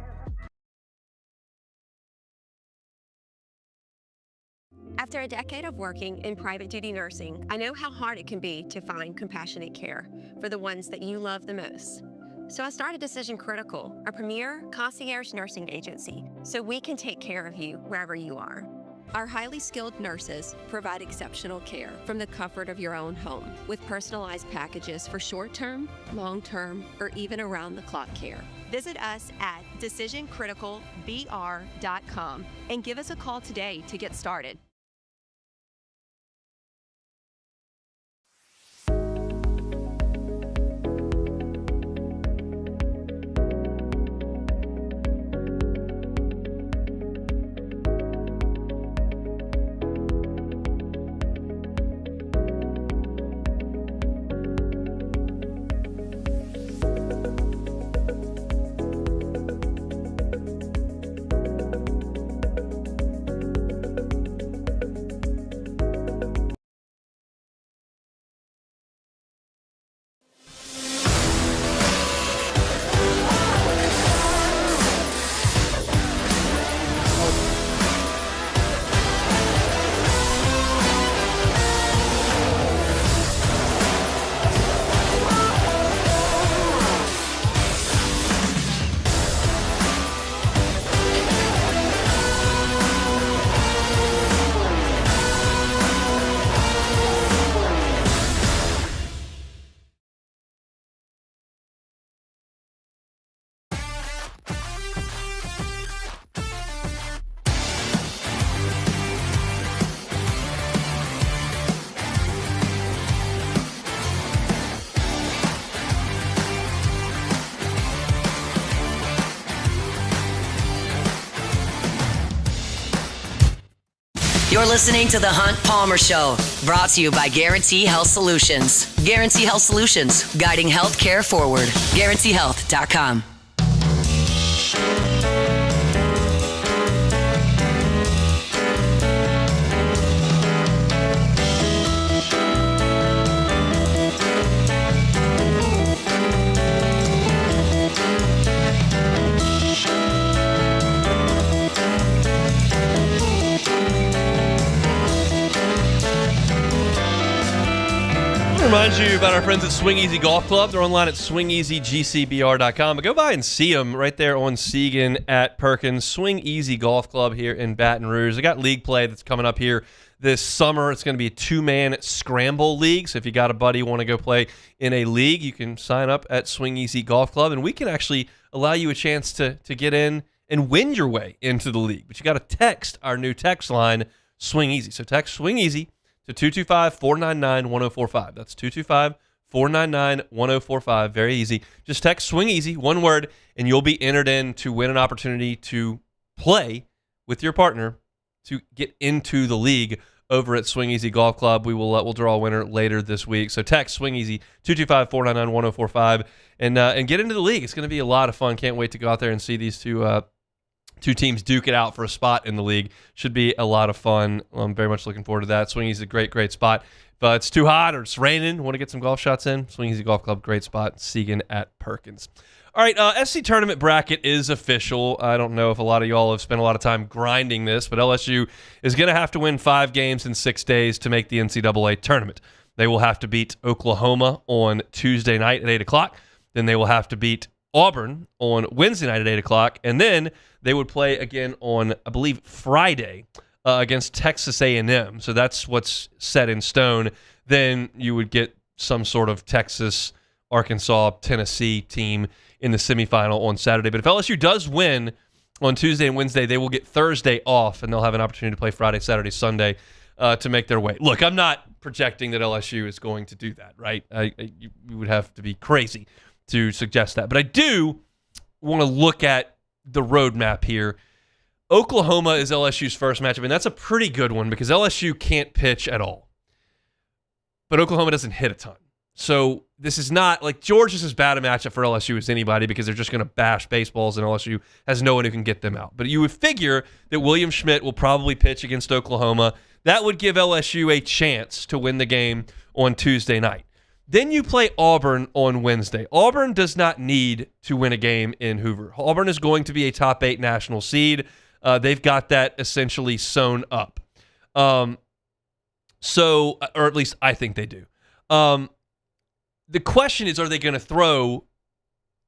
After a decade of working in private duty nursing, I know how hard it can be to find compassionate care for the ones that you love the most. So I started Decision Critical, a premier concierge nursing agency, so we can take care of you wherever you are. Our highly skilled nurses provide exceptional care from the comfort of your own home with personalized packages for short-term, long-term, or even around-the-clock care. Visit us at decisioncriticalbr.com and give us a call today to get started. You're listening to The Hunt Palmer Show, brought to you by Guarantee Health Solutions. Guarantee Health Solutions, guiding healthcare forward. GuaranteeHealth.com. Remind you about our friends at Swing Easy Golf Club. They're online at swingeasygcbr.com. But go by and see them right there on Segan at Perkins. Swing Easy Golf Club here in Baton Rouge. They got league play that's coming up here this summer. It's going to be a two-man scramble league. So if you got a buddy want to go play in a league, you can sign up at Swing Easy Golf Club, and we can actually allow you a chance to get in and win your way into the league. But you got to text our new text line, Swing Easy. So text Swing Easy to 225-499-1045. That's 225-499-1045. Very easy. Just text Swing Easy, one word, and you'll be entered in to win an opportunity to play with your partner to get into the league over at Swing Easy Golf Club. We'll draw a winner later this week. So text Swing Easy 225-499-1045 and get into the league. It's going to be a lot of fun. Can't wait to go out there and see these two teams duke it out for a spot in the league. Should be a lot of fun. I'm very much looking forward to that. Swing Easy is a great, great spot. If it's too hot or it's raining, want to get some golf shots in, Swing Easy Golf Club, great spot. Segan at Perkins. All right, SC Tournament Bracket is official. I don't know if a lot of y'all have spent a lot of time grinding this, but LSU is going to have to win 5 games in 6 days to make the NCAA tournament. They will have to beat Oklahoma on Tuesday night at 8 o'clock. Then they will have to beat Auburn on Wednesday night at 8 o'clock. And then they would play again on, I believe, Friday against Texas A&M. So that's what's set in stone. Then you would get some sort of Texas, Arkansas, Tennessee team in the semifinal on Saturday. But if LSU does win on Tuesday and Wednesday, they will get Thursday off, and they'll have an opportunity to play Friday, Saturday, Sunday to make their way. Look, I'm not projecting that LSU is going to do that, right? You would have to be crazy to suggest that. But I do want to look at the roadmap here. Oklahoma is LSU's first matchup, and that's a pretty good one because LSU can't pitch at all. But Oklahoma doesn't hit a ton. So this is not like Georgia's as bad a matchup for LSU as anybody because they're just going to bash baseballs and LSU has no one who can get them out. But you would figure that William Schmidt will probably pitch against Oklahoma. That would give LSU a chance to win the game on Tuesday night. Then you play Auburn on Wednesday. Auburn does not need to win a game in Hoover. Auburn is going to be a top 8 national seed. They've got that essentially sewn up. So, or at least I think they do. The question is, are they going to throw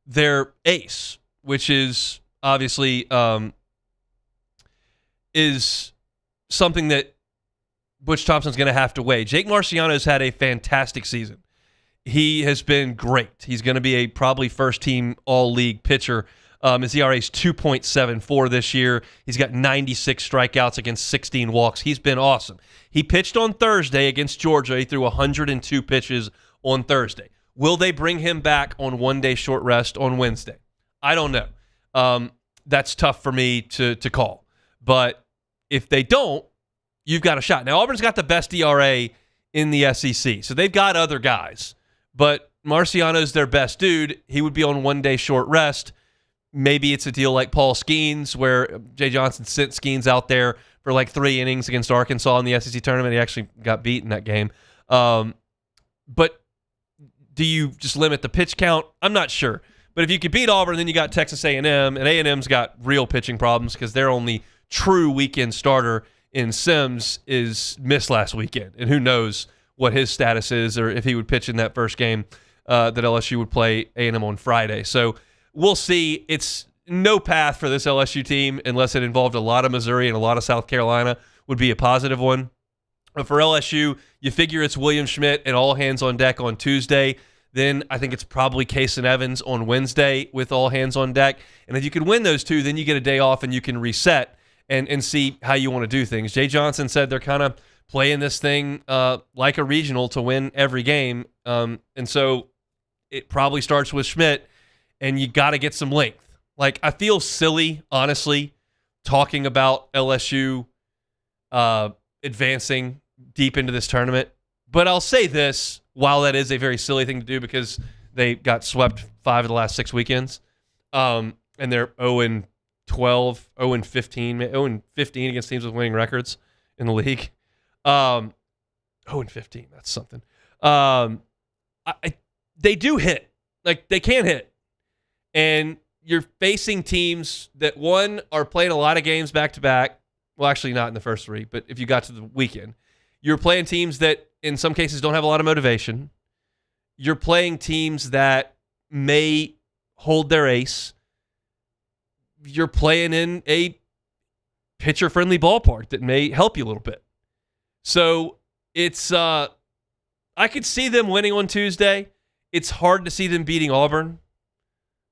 their ace, which is obviously is something that Butch Thompson's going to have to weigh. Jake Marciano's had a fantastic season. He has been great. He's going to be a probably first-team all-league pitcher. His ERA is 2.74 this year. He's got 96 strikeouts against 16 walks. He's been awesome. He pitched on Thursday against Georgia. He threw 102 pitches on Thursday. Will they bring him back on one-day short rest on Wednesday? I don't know. That's tough for me to call. But if they don't, you've got a shot. Now, Auburn's got the best ERA in the SEC, so they've got other guys. But Marciano's their best dude. He would be on one-day short rest. Maybe it's a deal like Paul Skeens, where Jay Johnson sent Skeens out there for like 3 innings against Arkansas in the SEC tournament. He actually got beat in that game. But do you just limit the pitch count? I'm not sure. But if you could beat Auburn, then you got Texas A&M, and A&M's got real pitching problems because their only true weekend starter in Sims is missed last weekend. And who knows what his status is or if he would pitch in that first game that LSU would play A&M on Friday. So we'll see. It's no path for this LSU team unless it involved a lot of Missouri and a lot of South Carolina would be a positive one. But for LSU, you figure it's William Schmidt and all hands on deck on Tuesday. Then I think it's probably Case and Evans on Wednesday with all hands on deck. And if you can win those two, then you get a day off and you can reset and see how you want to do things. Jay Johnson said they're kind of playing this thing like a regional to win every game. And so it probably starts with Schmidt, and you got to get some length. Like, I feel silly, honestly, talking about LSU advancing deep into this tournament. But I'll say this, while that is a very silly thing to do because they got swept 5 of the last 6 weekends, and they're 0-12, 0-15, 0-15 against teams with winning records in the league. 0-15, that's something. They do hit. Like, they can hit. And you're facing teams that, one, are playing a lot of games back-to-back. Well, actually not in the first 3, but if you got to the weekend. You're playing teams that, in some cases, don't have a lot of motivation. You're playing teams that may hold their ace. You're playing in a pitcher-friendly ballpark that may help you a little bit. So it's I could see them winning on Tuesday. It's hard to see them beating Auburn.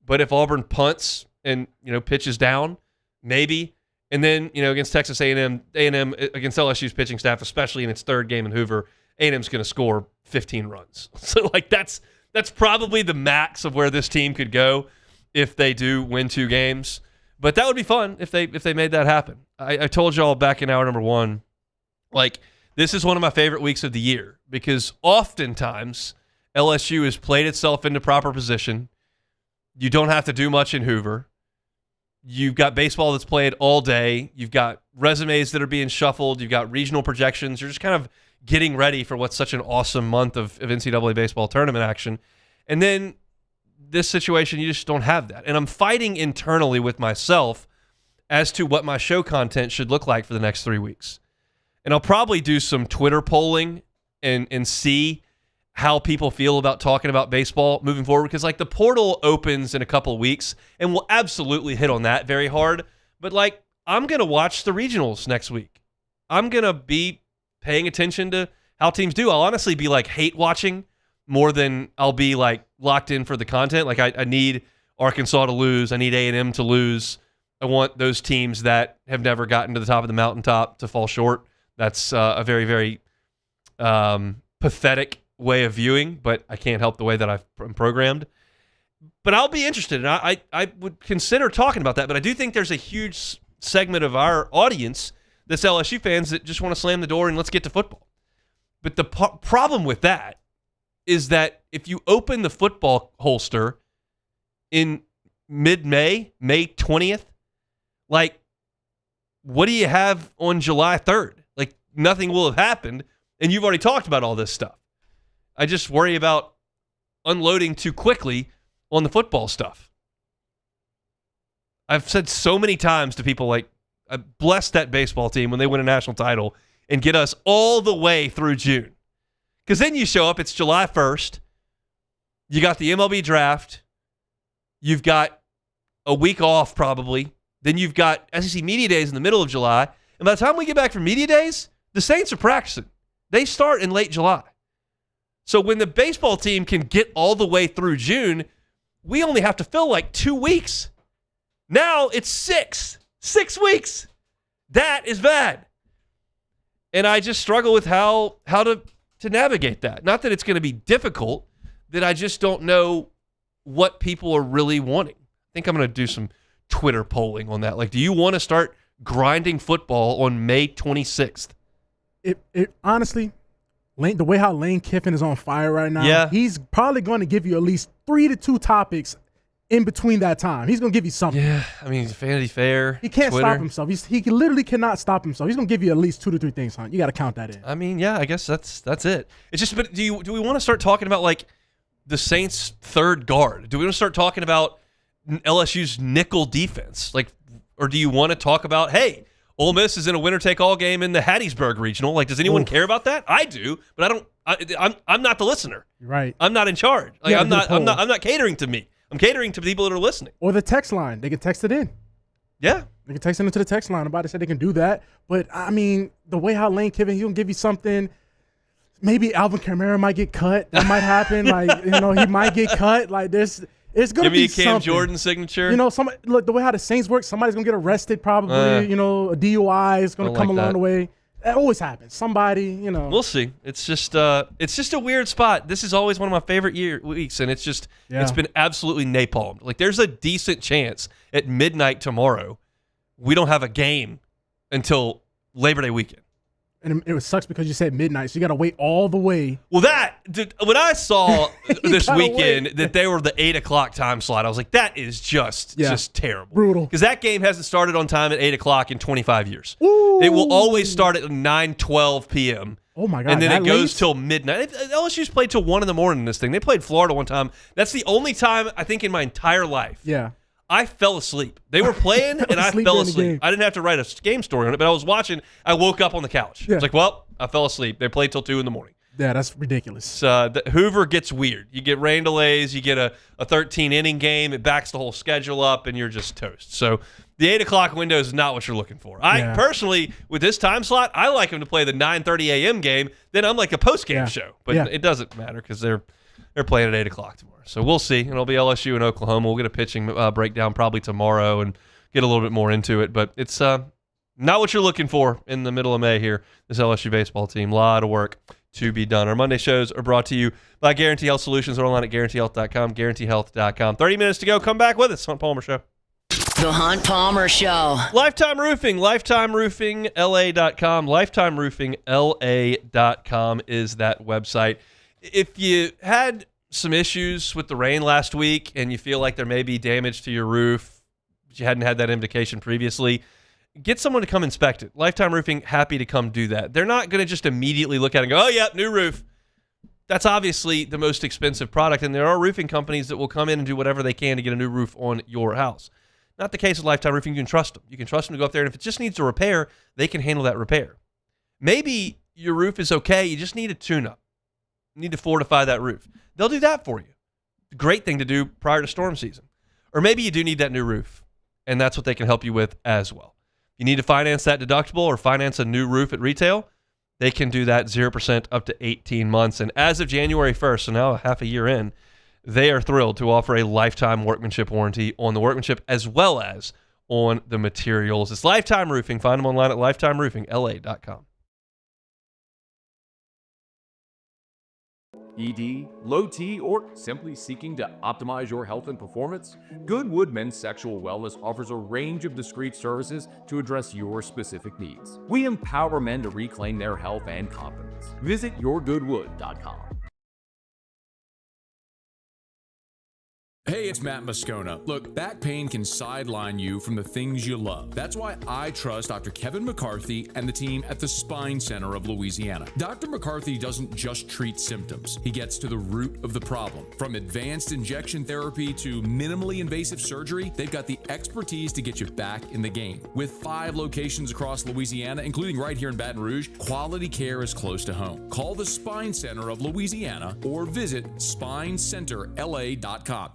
But if Auburn punts and, pitches down, maybe. And then, against Texas A&M against LSU's pitching staff, especially in its 3rd game in Hoover, A&M's going to score 15 runs. So, that's probably the max of where this team could go if they do win 2 games. But that would be fun if they made that happen. I told y'all back in hour number 1, this is one of my favorite weeks of the year because oftentimes LSU has played itself into proper position. You don't have to do much in Hoover. You've got baseball that's played all day. You've got resumes that are being shuffled. You've got regional projections. You're just kind of getting ready for what's such an awesome month of NCAA baseball tournament action. And then this situation, you just don't have that. And I'm fighting internally with myself as to what my show content should look like for the next 3 weeks. And I'll probably do some Twitter polling and see how people feel about talking about baseball moving forward, because the portal opens in a couple of weeks and we'll absolutely hit on that very hard. But I'm going to watch the regionals next week. I'm going to be paying attention to how teams do. I'll honestly be hate watching more than I'll be locked in for the content. I need Arkansas to lose. I need A&M to lose. I want those teams that have never gotten to the top of the mountaintop to fall short. That's a very, very pathetic way of viewing, but I can't help the way that I'm programmed. But I'll be interested, and I would consider talking about that. But I do think there's a huge segment of our audience that's LSU fans that just want to slam the door and let's get to football. But the problem with that is that if you open the football holster in mid-May, May 20th, like, what do you have on July 3rd? Like, nothing will have happened, and you've already talked about all this stuff. I just worry about unloading too quickly on the football stuff. I've said so many times to people, like, I bless that baseball team when they win a national title and get us all the way through June. Because then you show up, it's July 1st. You got the MLB draft. You've got a week off probably. Then you've got SEC Media Days in the middle of July. And by the time we get back from Media Days, the Saints are practicing. They start in late July. So when the baseball team can get all the way through June, we only have to fill like 2 weeks. Now it's 6 weeks. That is bad. And I just struggle with how to navigate that. Not that it's going to be difficult, that I just don't know what people are really wanting. I think I'm going to do some Twitter polling on that. Like, do you want to start grinding football on May 26th? It honestly, the way how Lane Kiffin is on fire right now, he's probably going to give you at least 3 to 2 topics in between that time. He's going to give you something. Yeah, I mean, Vanity Fair, he can't Twitter. stop himself. He literally cannot stop himself. He's going to give you at least 2 to 3 things, Hunt. You got to count that in. I mean, yeah, I guess that's it. It's just, but do we want to start talking about, like, the Saints' third guard? Do we want to start talking about LSU's nickel defense? Like, or do you want to talk about, hey, Ole Miss is in a winner-take-all game in the Hattiesburg Regional? Like, does anyone care about that? I do, but I don't. I'm not the listener. You're right. I'm not in charge. Like, I'm not catering to me. I'm catering to people that are listening. Or the text line. They can text it in. Yeah. They can text it into the text line. Nobody said they can do that. But, I mean, the way how Lane Kiffin, he'll give you something. Maybe Alvin Kamara might get cut. That might happen. Like, he might get cut. Like, it's going to be Give me a Cam Jordan signature. Look, the way how the Saints work, somebody's going to get arrested probably. A DUI is going to come along the way. That always happens. Somebody, We'll see. It's just a weird spot. This is always one of my favorite weeks, and it's been absolutely napalmed. Like, there's a decent chance at midnight tomorrow we don't have a game until Labor Day weekend. And it sucks because you said midnight, so you got to wait all the way. Well, when I saw this weekend that they were the 8 o'clock time slot, I was like, that is just terrible. Brutal. Because that game hasn't started on time at 8 o'clock in 25 years. Ooh. It will always start at 9:12 p.m. Oh, my God. And then it goes late? till midnight. LSU's played till 1 in the morning in this thing. They played Florida one time. That's the only time, I think, in my entire life. Yeah. I fell asleep. They were playing, and I fell asleep. I didn't have to write a game story on it, but I was watching. I woke up on the couch. Yeah. I was like, well, I fell asleep. They played till 2 in the morning. Yeah, that's ridiculous. Hoover gets weird. You get rain delays. You get a 13-inning game. It backs the whole schedule up, and you're just toast. So the 8 o'clock window is not what you're looking for. I personally, with this time slot, I like them to play the 9:30 a.m. game. Then I'm like a post-game show. But it doesn't matter because they're playing at 8 o'clock tomorrow. So we'll see. It'll be LSU and Oklahoma. We'll get a pitching breakdown probably tomorrow and get a little bit more into it. But it's not what you're looking for in the middle of May here, this LSU baseball team. A lot of work to be done. Our Monday shows are brought to you by Guarantee Health Solutions. They're online at guaranteehealth.com, guaranteehealth.com. 30 minutes to go. Come back with us. Hunt Palmer Show. The Hunt Palmer Show. Lifetime Roofing, lifetimeroofingla.com. Lifetimeroofingla.com is that website. If you had some issues with the rain last week and you feel like there may be damage to your roof, but you hadn't had that indication previously, get someone to come inspect it. Lifetime Roofing, happy to come do that. They're not going to just immediately look at it and go, oh, yeah, new roof. That's obviously the most expensive product, and there are roofing companies that will come in and do whatever they can to get a new roof on your house. Not the case with Lifetime Roofing. You can trust them. You can trust them to go up there, and if it just needs a repair, they can handle that repair. Maybe your roof is okay. You just need a tune-up. You need to fortify that roof. They'll do that for you. Great thing to do prior to storm season. Or maybe you do need that new roof, and that's what they can help you with as well. You need to finance that deductible or finance a new roof at retail, they can do that 0% up to 18 months. And as of January 1st, so now half a year in, they are thrilled to offer a lifetime workmanship warranty on the workmanship as well as on the materials. It's Lifetime Roofing. Find them online at lifetimeroofingla.com. ED, low T, or simply seeking to optimize your health and performance? Goodwood Men's Sexual Wellness offers a range of discreet services to address your specific needs. We empower men to reclaim their health and confidence. Visit yourgoodwood.com. Hey, it's Matt Moscona. Look, back pain can sideline you from the things you love. That's why I trust Dr. Kevin McCarthy and the team at the Spine Center of Louisiana. Dr. McCarthy doesn't just treat symptoms. He gets to the root of the problem. From advanced injection therapy to minimally invasive surgery, they've got the expertise to get you back in the game. With 5 locations across Louisiana, including right here in Baton Rouge, quality care is close to home. Call the Spine Center of Louisiana or visit spinecenterla.com.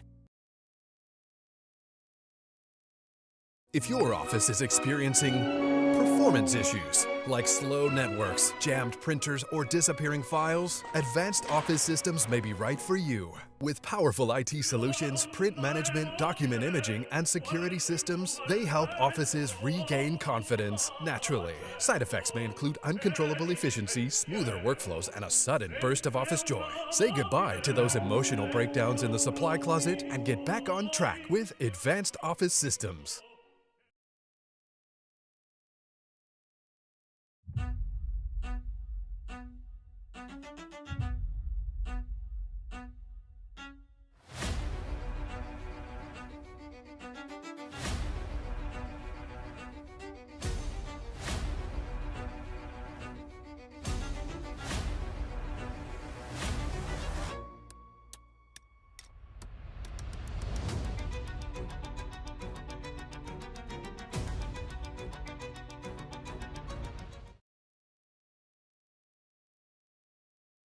If your office is experiencing performance issues like slow networks, jammed printers, or disappearing files, Advanced Office Systems may be right for you. With powerful IT solutions, print management, document imaging, and security systems, they help offices regain confidence naturally. Side effects may include uncontrollable efficiency, smoother workflows, and a sudden burst of office joy. Say goodbye to those emotional breakdowns in the supply closet and get back on track with Advanced Office Systems.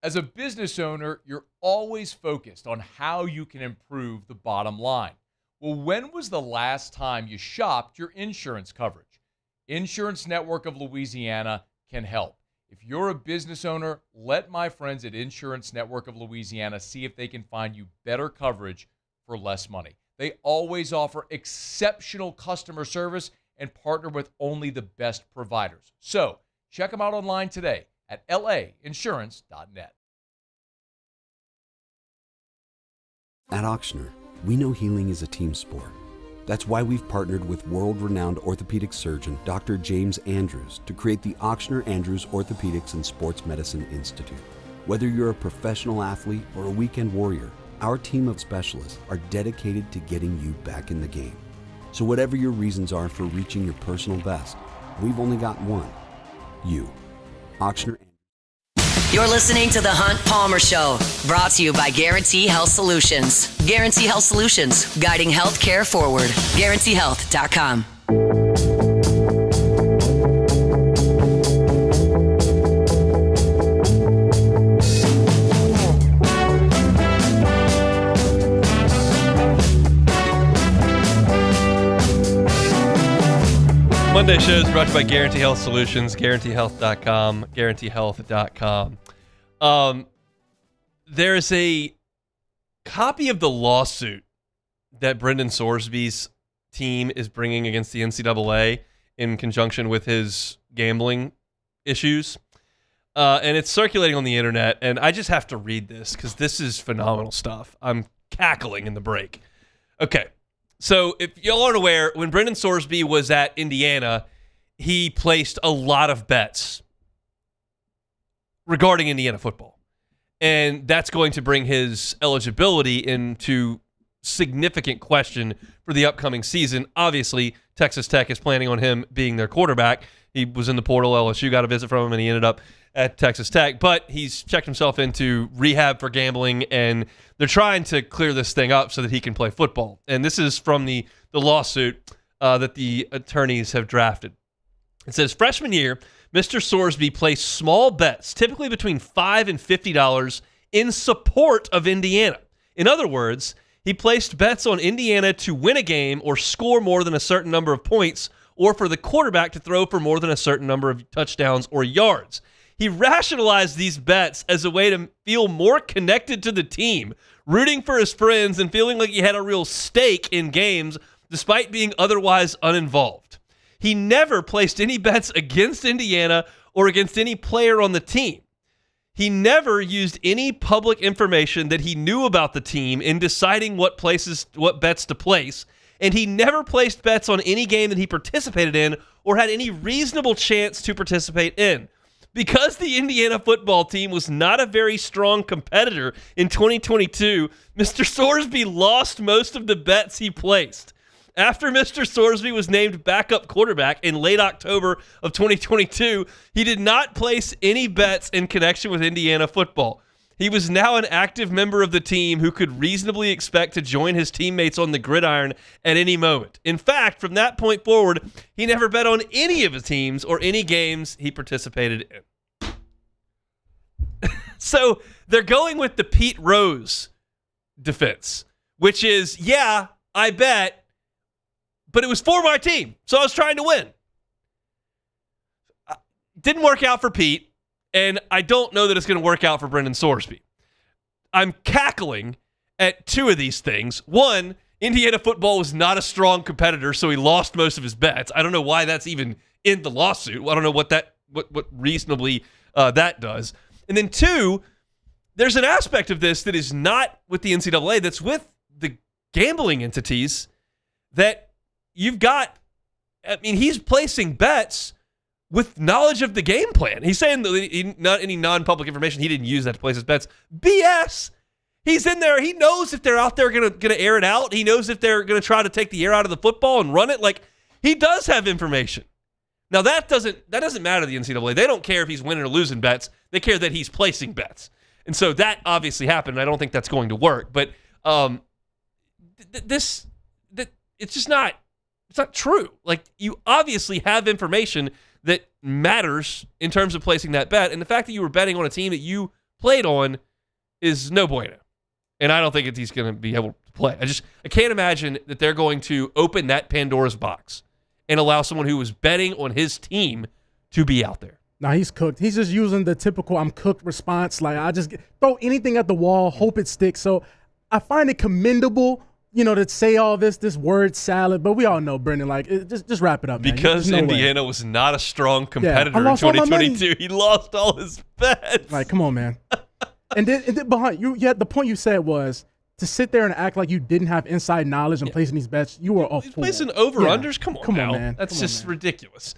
As a business owner, you're always focused on how you can improve the bottom line. Well, when was the last time you shopped your insurance coverage? Insurance Network of Louisiana can help. If you're a business owner, let my friends at Insurance Network of Louisiana see if they can find you better coverage for less money. They always offer exceptional customer service and partner with only the best providers. So check them out online today at lainsurance.net. At Auctioner, we know healing is a team sport. That's why we've partnered with world-renowned orthopedic surgeon Dr. James Andrews to create the Auctioner Andrews Orthopedics and Sports Medicine Institute. Whether you're a professional athlete or a weekend warrior, our team of specialists are dedicated to getting you back in the game. So whatever your reasons are for reaching your personal best, we've only got one: you. Auctioner. You're listening to The Hunt Palmer Show, brought to you by Guarantee Health Solutions. Guarantee Health Solutions, guiding healthcare forward. GuaranteeHealth.com. Monday show is brought to you by Guarantee Health Solutions, GuaranteeHealth.com, GuaranteeHealth.com. There is a copy of the lawsuit that Brendan Sorsby's team is bringing against the NCAA in conjunction with his gambling issues. And it's circulating on the internet, and I just have to read this because this is phenomenal stuff. I'm cackling in the break. Okay. So if y'all aren't aware, when Brendan Sorsby was at Indiana, he placed a lot of bets regarding Indiana football. And that's going to bring his eligibility into significant question for the upcoming season. Obviously, Texas Tech is planning on him being their quarterback. He was in the portal. LSU got a visit from him, and he ended up at Texas Tech. But he's checked himself into rehab for gambling, and they're trying to clear this thing up so that he can play football. And this is from the lawsuit that the attorneys have drafted. It says, freshman year, Mr. Sorsby placed small bets, typically between $5 and $50, in support of Indiana. In other words, he placed bets on Indiana to win a game or score more than a certain number of points, or for the quarterback to throw for more than a certain number of touchdowns or yards. He rationalized these bets as a way to feel more connected to the team, rooting for his friends and feeling like he had a real stake in games despite being otherwise uninvolved. He never placed any bets against Indiana or against any player on the team. He never used any public information that he knew about the team in deciding what bets to place, and he never placed bets on any game that he participated in or had any reasonable chance to participate in. Because the Indiana football team was not a very strong competitor in 2022, Mr. Sorsby lost most of the bets he placed. After Mr. Sorsby was named backup quarterback in late October of 2022, he did not place any bets in connection with Indiana football. He was now an active member of the team who could reasonably expect to join his teammates on the gridiron at any moment. In fact, from that point forward, he never bet on any of his teams or any games he participated in. So they're going with the Pete Rose defense, which is, yeah, I bet, but it was for my team, so I was trying to win. Didn't work out for Pete. And I don't know that it's going to work out for Brendan Sorsby. I'm cackling at two of these things. One, Indiana football was not a strong competitor, so he lost most of his bets. I don't know why that's even in the lawsuit. I don't know what reasonably that does. And then two, there's an aspect of this that is not with the NCAA, that's with the gambling entities that you've got. I mean, he's placing bets with knowledge of the game plan. He's saying that not any non-public information, he didn't use that to place his bets. BS. He's in there. He knows if they're out there going to air it out. He knows if they're going to try to take the air out of the football and run it. Like, he does have information. Now, that doesn't matter to the NCAA. They don't care if he's winning or losing bets. They care that he's placing bets. And so that obviously happened, and I don't think that's going to work. But it's just not, it's not true. Like, you obviously have information that matters in terms of placing that bet. And the fact that you were betting on a team that you played on is no bueno. And I don't think he's going to be able to play. I can't imagine that they're going to open that Pandora's box and allow someone who was betting on his team to be out there. Nah, he's cooked. He's just using the typical I'm cooked response. Like, I just throw anything at the wall, hope it sticks. So I find it commendable, to say all this word salad, but we all know, Brendan, like, just wrap it up, man. Because Indiana was not a strong competitor in 2022, he lost all his bets. Like, come on, man. and then behind you, the point you said was to sit there and act like you didn't have inside knowledge and placing these bets. You were a fool. Placing over-unders? Come on, man. That's just ridiculous.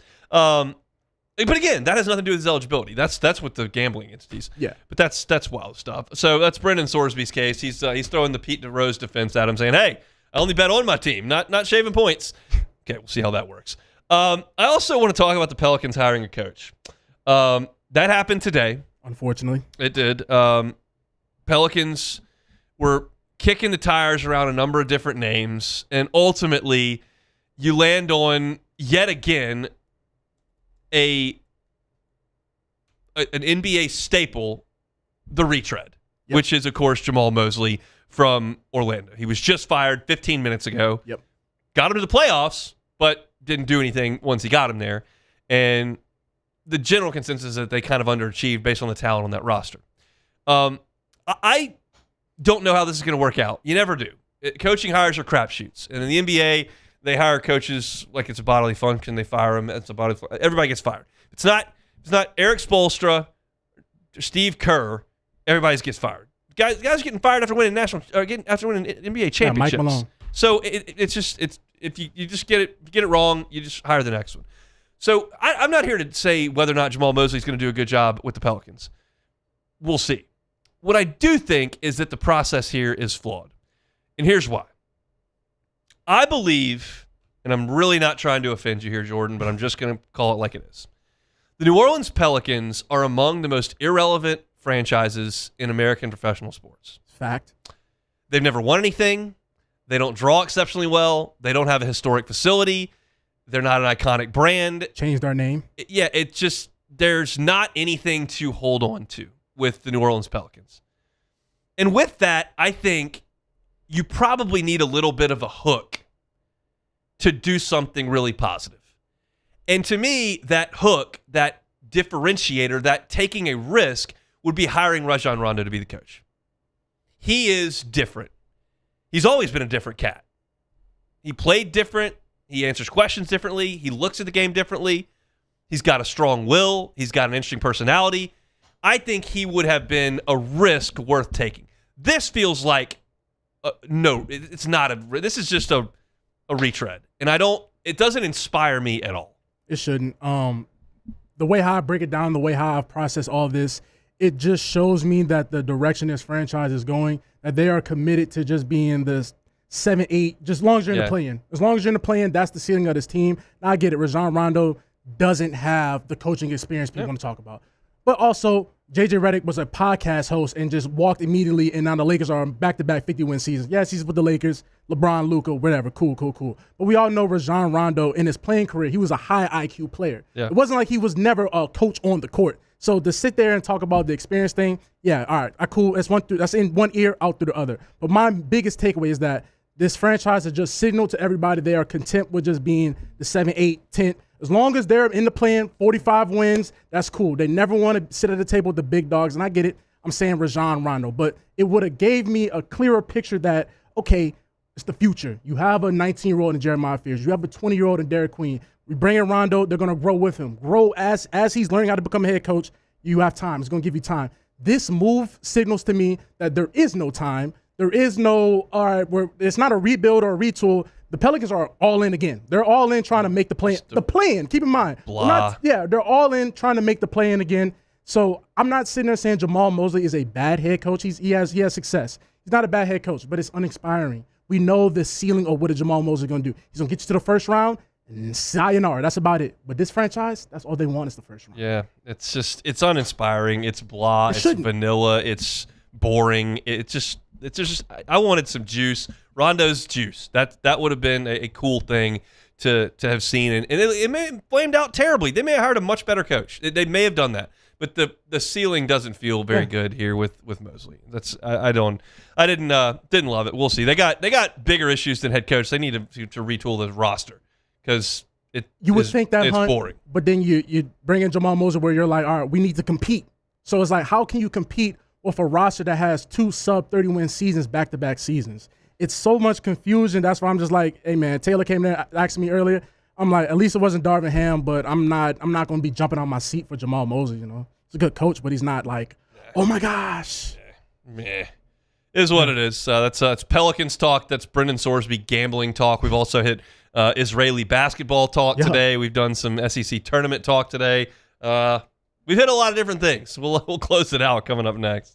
But again, that has nothing to do with his eligibility. That's with the gambling entities. Yeah. But that's wild stuff. So that's Brendan Sorsby's case. He's throwing the Pete Rose defense at him, saying, "Hey, I only bet on my team, not shaving points." Okay, we'll see how that works. I also want to talk about the Pelicans hiring a coach. That happened today. Unfortunately, it did. Pelicans were kicking the tires around a number of different names, and ultimately, you land on yet again an NBA staple, the retread, which is, of course, Jamal Mosley from Orlando. He was just fired 15 minutes ago. Yep. Got him to the playoffs, but didn't do anything once he got him there. And the general consensus is that they kind of underachieved based on the talent on that roster. I don't know how this is going to work out. You never do. Coaching hires are crapshoots. And in the NBA, they hire coaches like it's a bodily function. They fire them. It's a bodily function. Everybody gets fired. It's not Eric Spoelstra, Steve Kerr. Everybody gets fired. Guys getting fired after winning NBA championships. Yeah, Mike Malone. So it's if you just get it wrong, you just hire the next one. So I'm not here to say whether or not Jamal Mosley is going to do a good job with the Pelicans. We'll see. What I do think is that the process here is flawed. And here's why. I believe, and I'm really not trying to offend you here, Jordan, but I'm just going to call it like it is. The New Orleans Pelicans are among the most irrelevant franchises in American professional sports. Fact. They've never won anything. They don't draw exceptionally well. They don't have a historic facility. They're not an iconic brand. Changed our name. Yeah, it's just, there's not anything to hold on to with the New Orleans Pelicans. And with that, I think you probably need a little bit of a hook to do something really positive. And to me, that hook, that differentiator, that taking a risk would be hiring Rajon Rondo to be the coach. He is different. He's always been a different cat. He played different. He answers questions differently. He looks at the game differently. He's got a strong will. He's got an interesting personality. I think he would have been a risk worth taking. This feels like no, it's not this is just a retread. And it doesn't inspire me at all. It shouldn't. the way how I break it down, the way how I process all this, it just shows me that the direction this franchise is going, that they are committed to just being this 7-8, just as long as you're in the play-in. As long as you're in the play-in, that's the ceiling of this team. Now, I get it. Rajon Rondo doesn't have the coaching experience people want to talk about. But also, J.J. Redick was a podcast host and just walked immediately, and now the Lakers are back-to-back 50-win seasons. Yes, he's with the Lakers, LeBron, Luka, whatever. Cool. But we all know Rajon Rondo, in his playing career, he was a high IQ player. Yeah. It wasn't like he was never a coach on the court. So to sit there and talk about the experience thing, yeah, all right, cool. That's in one ear, out through the other. But my biggest takeaway is that this franchise has just signaled to everybody they are content with just being the 7, 8, 10. As long as they're in the plan, 45 wins, that's cool. They never want to sit at the table with the big dogs, and I get it. I'm saying Rajon Rondo. But it would have gave me a clearer picture that, okay, it's the future. You have a 19-year-old in Jeremiah Fears. You have a 20-year-old in Derek Queen. We bring in Rondo. They're going to grow with him. Grow as he's learning how to become a head coach. You have time. It's going to give you time. This move signals to me that there is no time. There is no, all right, it's not a rebuild or a retool. The Pelicans are all in again. They're all in trying to make the play-in. The play-in, keep in mind. They're all in trying to make the play-in again. So I'm not sitting there saying Jamal Mosley is a bad head coach. He has success. He's not a bad head coach, but it's uninspiring. We know the ceiling of what a Jamal Mosley is going to do. He's going to get you to the first round, and sayonara. That's about it. But this franchise, that's all they want is the first round. Yeah, it's uninspiring. It's blah. It's vanilla. It's boring. It's just I wanted some juice. Rondo's juice. That would have been a cool thing to have seen. And it may have flamed out terribly. They may have hired a much better coach. They may have done that. But the ceiling doesn't feel very good here with Mosley. I didn't love it. We'll see. They got bigger issues than head coach. They need to retool the roster because it's boring. But then you bring in Jamal Mosley where you're like, all right, we need to compete. So it's like, how can you compete with a roster that has 2 sub-30-win seasons back-to-back seasons? It's so much confusion. That's why I'm just like, hey, man, Taylor came in and asked me earlier. I'm like, at least it wasn't Darvin Ham, but I'm not going to be jumping on my seat for Jamal Mosley, you know. He's a good coach, but he's not like, oh, my gosh. Meh. It is what it is. That's Pelicans talk. That's Brendan Sorsby gambling talk. We've also hit Israeli basketball talk today. We've done some SEC tournament talk today. We've hit a lot of different things. We'll close it out coming up next.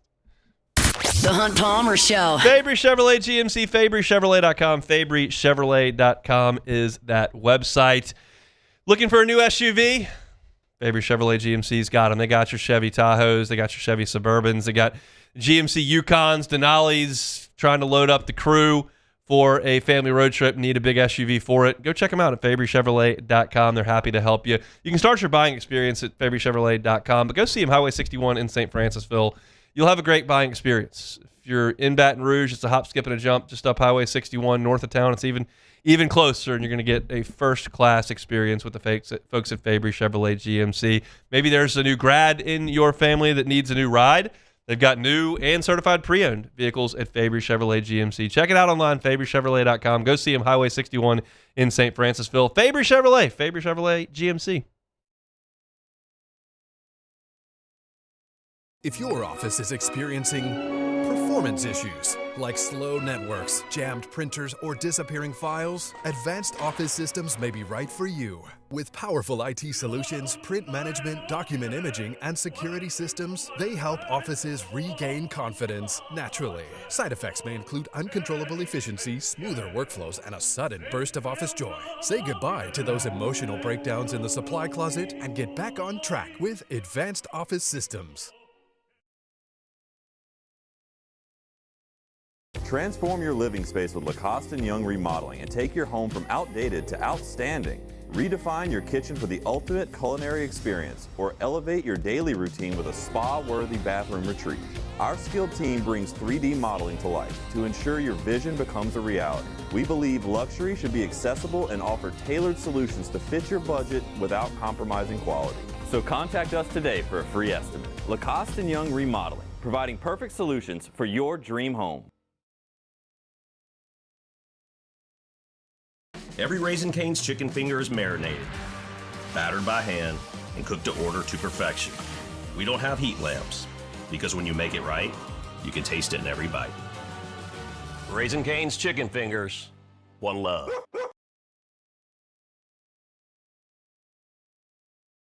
The Hunt Palmer Show. Fabry Chevrolet GMC, FabryChevrolet.com. FabryChevrolet.com is that website. Looking for a new SUV? Fabry Chevrolet GMC's got them. They got your Chevy Tahoes. They got your Chevy Suburbans. They got GMC Yukons, Denali's, trying to load up the crew for a family road trip. Need a big SUV for it. Go check them out at FabryChevrolet.com. They're happy to help you. You can start your buying experience at FabryChevrolet.com, but go see them Highway 61 in St. Francisville. You'll have a great buying experience. If you're in Baton Rouge, it's a hop, skip, and a jump just up Highway 61 north of town. It's even closer, and you're going to get a first-class experience with the folks at Fabry Chevrolet GMC. Maybe there's a new grad in your family that needs a new ride. They've got new and certified pre-owned vehicles at Fabry Chevrolet GMC. Check it out online, FabryChevrolet.com. Go see them Highway 61 in St. Francisville. Fabry Chevrolet GMC. If your office is experiencing performance issues like slow networks, jammed printers, or disappearing files, Advanced Office Systems may be right for you. With powerful IT solutions, print management, document imaging, and security systems, they help offices regain confidence naturally. Side effects may include uncontrollable efficiency, smoother workflows, and a sudden burst of office joy. Say goodbye to those emotional breakdowns in the supply closet and get back on track with Advanced Office Systems. Transform your living space with Lacoste & Young Remodeling and take your home from outdated to outstanding. Redefine your kitchen for the ultimate culinary experience or elevate your daily routine with a spa-worthy bathroom retreat. Our skilled team brings 3D modeling to life to ensure your vision becomes a reality. We believe luxury should be accessible and offer tailored solutions to fit your budget without compromising quality. So contact us today for a free estimate. Lacoste & Young Remodeling, providing perfect solutions for your dream home. Every Raising Cane's chicken finger is marinated, battered by hand, and cooked to order to perfection. We don't have heat lamps, because when you make it right, you can taste it in every bite. Raising Cane's chicken fingers, one love.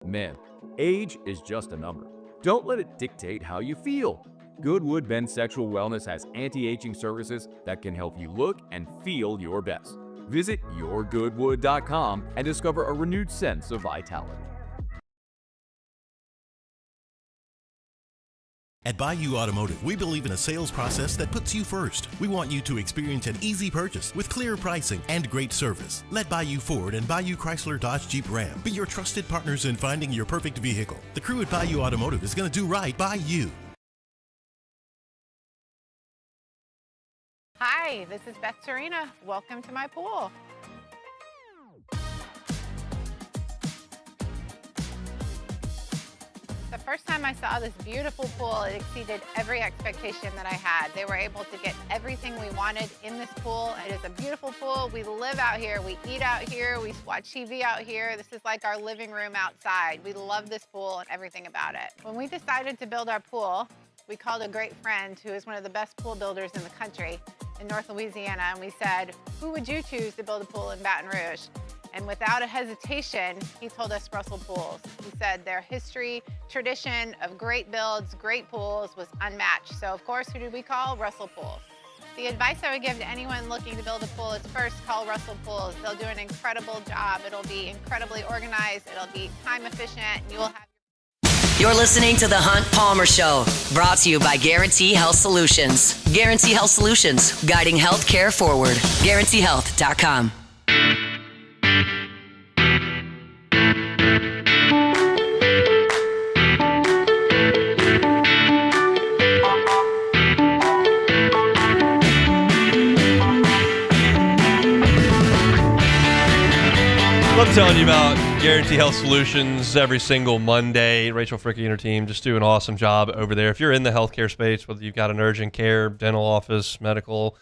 Man, Age is just a number. Don't let it dictate how you feel. Goodwood Men's Sexual Wellness has anti-aging services that can help you look and feel your best. Visit yourgoodwood.com and discover a renewed sense of vitality. At Bayou Automotive, we believe in a sales process that puts you first. We want you to experience an easy purchase with clear pricing and great service. Let Bayou Ford and Bayou Chrysler Dodge Jeep Ram be your trusted partners in finding your perfect vehicle. The crew at Bayou Automotive is going to do right by you. Hi, this is Beth Serena. Welcome to my pool. The first time I saw this beautiful pool, it exceeded every expectation that I had. They were able to get everything we wanted in this pool. It is a beautiful pool. We live out here, we eat out here, we watch TV out here. This is like our living room outside. We love this pool and everything about it. When we decided to build our pool, we called a great friend who is one of the best pool builders in the country in North Louisiana, and we said, who would you choose to build a pool in Baton Rouge? And without a hesitation, he told us Russell Pools. He said their history, tradition of great builds, great pools was unmatched. So of course, who did we call? Russell Pools. The advice I would give to anyone looking to build a pool is first call Russell Pools. They'll do an incredible job. It'll be incredibly organized. It'll be time efficient. And you will have. You're listening to The Hunt Palmer Show, brought to you by Guarantee Health Solutions. Guarantee Health Solutions, guiding healthcare forward. GuaranteeHealth.com. Love telling you about Guarantee Health Solutions every single Monday. Rachel Fricky and her team just do an awesome job over there. If you're in the healthcare space, whether you've got an urgent care, dental office, medical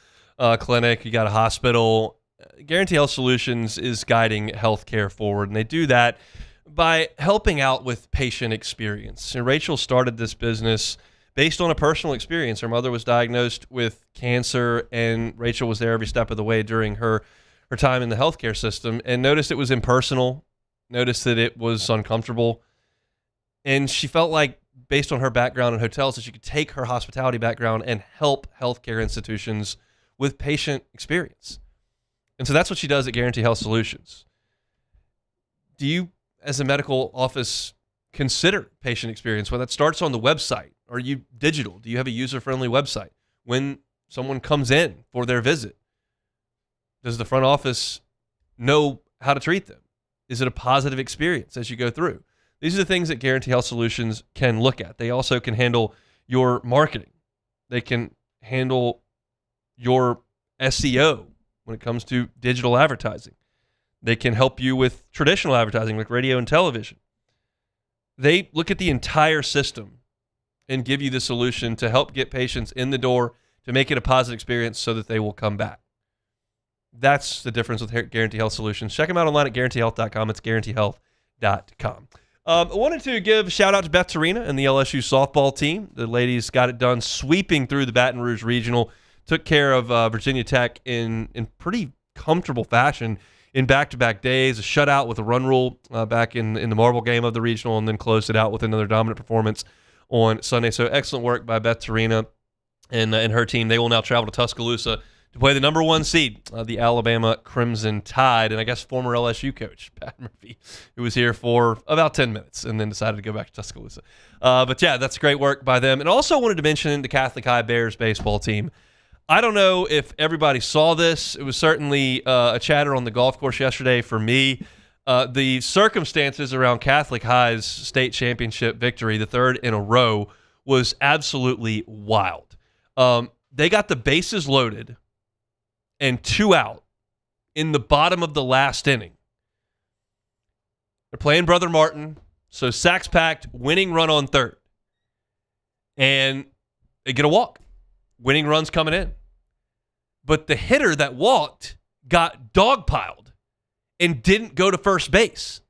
clinic, you got a hospital, Guarantee Health Solutions is guiding healthcare forward, and they do that by helping out with patient experience. And Rachel started this business based on a personal experience. Her mother was diagnosed with cancer, and Rachel was there every step of the way during her time in the healthcare system, and noticed it was impersonal, noticed that it was uncomfortable, and she felt like, based on her background in hotels, that she could take her hospitality background and help healthcare institutions with patient experience. And so that's what she does at Guarantee Health Solutions. Do you, as a medical office, consider patient experience? Well, that starts on the website. Are you digital? Do you have a user-friendly website? When someone comes in for their visit, does the front office know how to treat them? Is it a positive experience as you go through? These are the things that Guarantee Health Solutions can look at. They also can handle your marketing. They can handle your SEO when it comes to digital advertising. They can help you with traditional advertising like radio and television. They look at the entire system and give you the solution to help get patients in the door, to make it a positive experience so that they will come back. That's the difference with Guarantee Health Solutions. Check them out online at GuaranteeHealth.com. It's GuaranteeHealth.com. I wanted to give a shout out to Beth Serena and the LSU softball team. The ladies got it done, sweeping through the Baton Rouge Regional, took care of Virginia Tech in pretty comfortable fashion in back-to-back days, a shutout with a run rule back in the Marble game of the Regional, and then closed it out with another dominant performance on Sunday. So excellent work by Beth Serena and her team. They will now travel to Tuscaloosa to play the number one seed, the Alabama Crimson Tide, and I guess former LSU coach, Pat Murphy, who was here for about 10 minutes and then decided to go back to Tuscaloosa. But yeah, that's great work by them. And also wanted to mention the Catholic High Bears baseball team. I don't know if everybody saw this. It was certainly a chatter on the golf course yesterday for me. The circumstances around Catholic High's state championship victory, the third in a row, was absolutely wild. They got the bases loaded and 2 out in the bottom of the last inning. They're playing Brother Martin, so sacks packed, winning run on third. And they get a walk. Winning run's coming in. But the hitter that walked got dogpiled and didn't go to first base.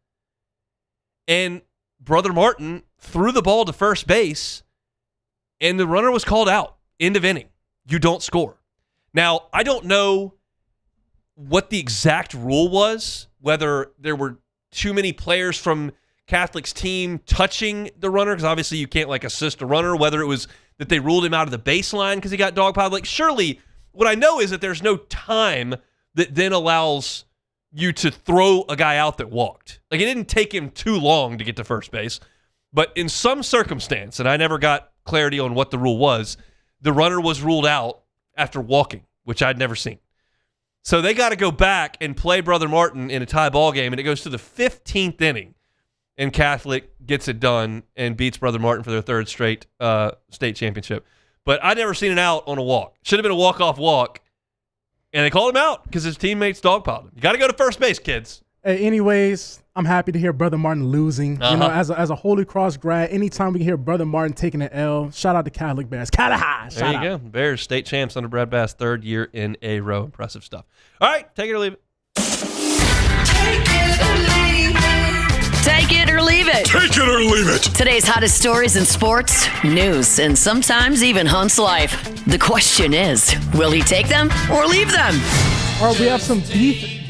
And Brother Martin threw the ball to first base, and the runner was called out. End of inning. You don't score. Now, I don't know what the exact rule was, whether there were too many players from Catholic's team touching the runner, because obviously you can't like assist a runner, whether it was that they ruled him out of the baseline because he got dogpiled. Like, surely what I know is that there's no time that then allows you to throw a guy out that walked. Like, it didn't take him too long to get to first base. But in some circumstance, and I never got clarity on what the rule was, the runner was ruled out after walking, which I'd never seen. So they got to go back and play Brother Martin in a tie ball game, and it goes to the 15th inning, and Catholic gets it done and beats Brother Martin for their third straight state championship. But I'd never seen an out on a walk. Should have been a walk-off walk, and they called him out because his teammates dogpiled him. You got to go to first base, kids. Hey, anyways, I'm happy to hear Brother Martin losing. You know, as a Holy Cross grad, anytime we can hear Brother Martin taking an L, shout out to Catholic Bears. Cataha! There you go. Bears, state champs under Brad Bass, third year in a row. Impressive stuff. All right, take it or leave it. Take it or leave it. Take it or leave it. Today's hottest stories in sports, news, and sometimes even Hunt's life. The question is, will he take them or leave them? All right, we have some beef.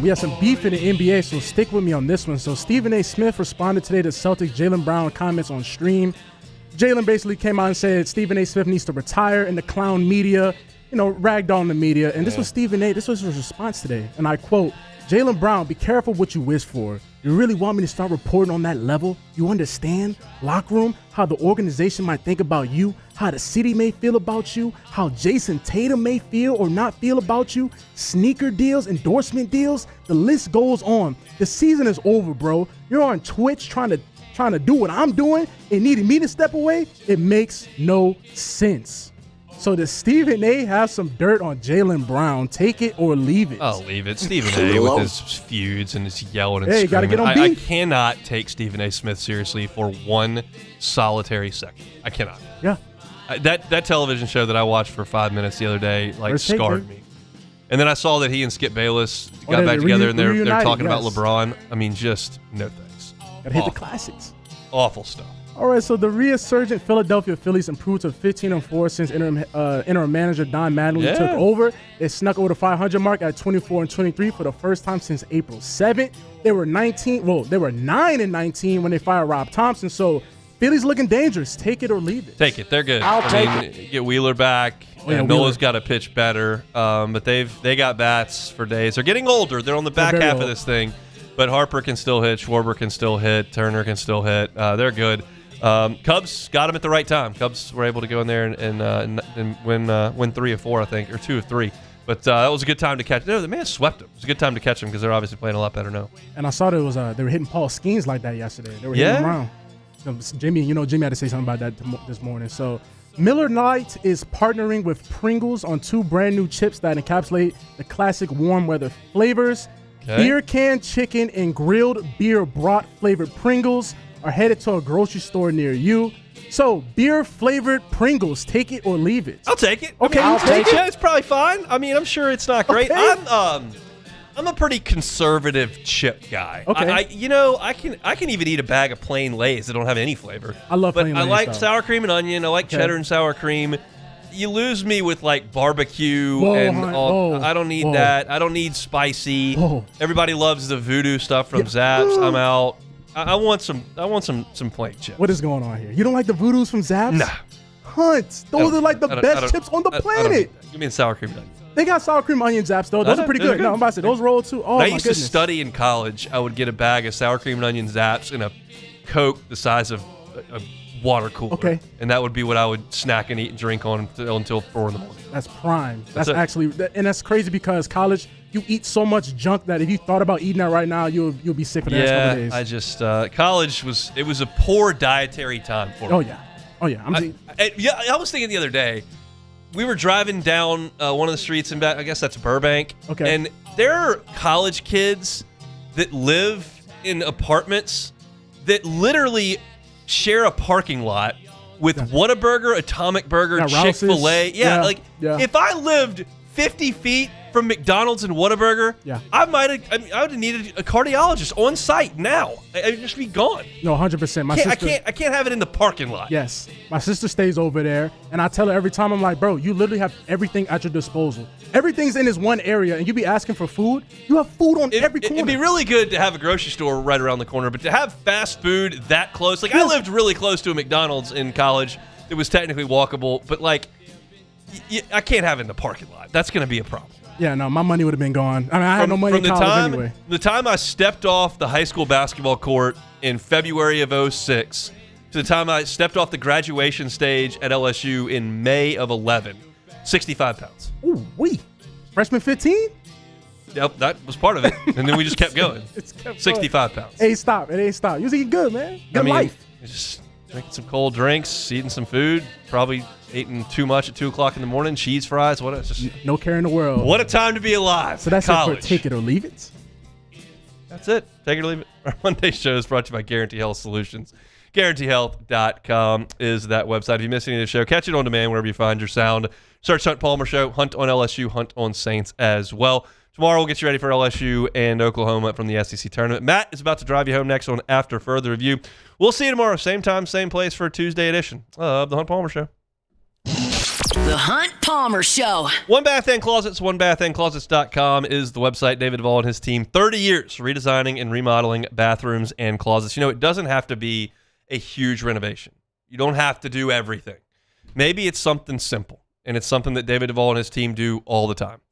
We have some beef in the NBA, so stick with me on this one. So Stephen A. Smith responded today to Celtics Jaylen Brown comments on stream. Jaylen basically came out and said Stephen A. Smith needs to retire, and the clown media, ragged on the media. And this was Stephen A. This was his response today. And I quote, Jaylen Brown, be careful what you wish for. You really want me to start reporting on that level? You understand? Locker room, how the organization might think about you, how the city may feel about you, how Jason Tatum may feel or not feel about you, sneaker deals, endorsement deals, the list goes on. The season is over, bro. You're on Twitch trying to do what I'm doing and needing me to step away. It makes no sense. So does Stephen A. have some dirt on Jaylen Brown? Take it or leave it? I'll leave it. Stephen A. with his feuds and his yelling and screaming. Gotta get on I beef. cannot take Stephen A. Smith seriously for one solitary second. I cannot. Yeah. That television show that I watched for 5 minutes the other day scarred me. And then I saw that he and Skip Bayless got back together and they're talking about LeBron. I mean, just no thanks. Gotta hit the classics. Awful stuff. All right, so the resurgent Philadelphia Phillies improved to 15-4 since interim manager Don Mattingly took over. They snuck over the 500 mark at 24-23 for the first time since April 7th. They were 9-19 when they fired Rob Thompson. So Philly's looking dangerous. Take it or leave it. Take it. They're good. I'll take it. Get Wheeler back. Nola's got to pitch better. But they got bats for days. They're getting older. They're on the back half of this thing. But Harper can still hit. Schwarber can still hit. Turner can still hit. They're good. Cubs got him at the right time. Cubs were able to go in there and win 3 of 4, I think, or 2 of 3. But that was a good time to catch. No, the man swept him. It was a good time to catch him because they're obviously playing a lot better now. And I saw that they were hitting Paul Skeens like that yesterday. They were hitting him around. Jimmy had to say something about that this morning. So Miller Lite is partnering with Pringles on 2 brand new chips that encapsulate the classic warm weather flavors. Okay. Beer can chicken and grilled beer brat flavored Pringles are headed to a grocery store near you. So, beer-flavored Pringles, take it or leave it. I'll take it. Okay, I'll take it. Yeah, it's probably fine. I mean, I'm sure it's not great. Okay. I'm a pretty conservative chip guy. Okay. I can even eat a bag of plain Lay's that don't have any flavor. I love plain Lay's. I like sour cream and onion. I like cheddar and sour cream. You lose me with like barbecue I don't need that. I don't need spicy. Everybody loves the voodoo stuff from Zapp's. I'm out. I want some plain chips. What is going on here? You don't like the voodoos from Zapp's? Nah. Hunt. Those are like the best chips on the planet. Give me a sour cream and onion. They got sour cream onion Zapp's though. Those are pretty good. No, I'm about to say those roll too. Oh, I used to study in college. I would get a bag of sour cream and onion Zapp's and a Coke the size of a water cooler. Okay. And that would be what I would snack and eat and drink on until 4 in the morning. That's prime. That's that's crazy because college, you eat so much junk that if you thought about eating that right now, you'll be sick for the next couple of days. I just college was a poor dietary time for me. Oh yeah. I was thinking the other day, we were driving down one of the streets in I guess that's Burbank. Okay. And there are college kids that live in apartments that literally share a parking lot with Whataburger, Atomic Burger, Chick-fil-A. If I lived 50 feet from McDonald's and Whataburger, I would have needed a cardiologist on site now. I'd just be gone. No, 100%. I can't have it in the parking lot. Yes. My sister stays over there, and I tell her every time, I'm like, bro, you literally have everything at your disposal. Everything's in this one area, and you be asking for food. You have food on every corner. It'd be really good to have a grocery store right around the corner, but to have fast food that close, like I lived really close to a McDonald's in college. It was technically walkable, but like I can't have it in the parking lot. That's going to be a problem. Yeah, no, my money would have been gone. I mean, I had no money in college anyway. The time I stepped off the high school basketball court in February of 2006 to the time I stepped off the graduation stage at LSU in May of 2011, 65 pounds. Ooh, wee. Freshman 15? Yep, that was part of it. And then we just kept going. 65 pounds. It ain't stop. You was eating good, man. Good life. Just drinking some cold drinks, eating some food, probably eating too much at 2 o'clock in the morning, cheese fries. No care in the world. What a time to be alive. So that's college. it for Take It or Leave It? That's it. Take it or leave it. Our Monday show is brought to you by Guarantee Health Solutions. GuaranteeHealth.com is that website. If you miss any of the show, catch it on demand wherever you find your sound. Search Hunt Palmer Show, Hunt on LSU, Hunt on Saints as well. Tomorrow we'll get you ready for LSU and Oklahoma from the SEC tournament. Matt is about to drive you home next on After Further Review. We'll see you tomorrow, same time, same place for a Tuesday edition of the Hunt Palmer Show. The Hunt Palmer Show. One Bath and Closets, onebathandclosets.com is the website. David Duvall and his team, 30 years redesigning and remodeling bathrooms and closets. You know, it doesn't have to be a huge renovation. You don't have to do everything. Maybe it's something simple, and it's something that David Duvall and his team do all the time.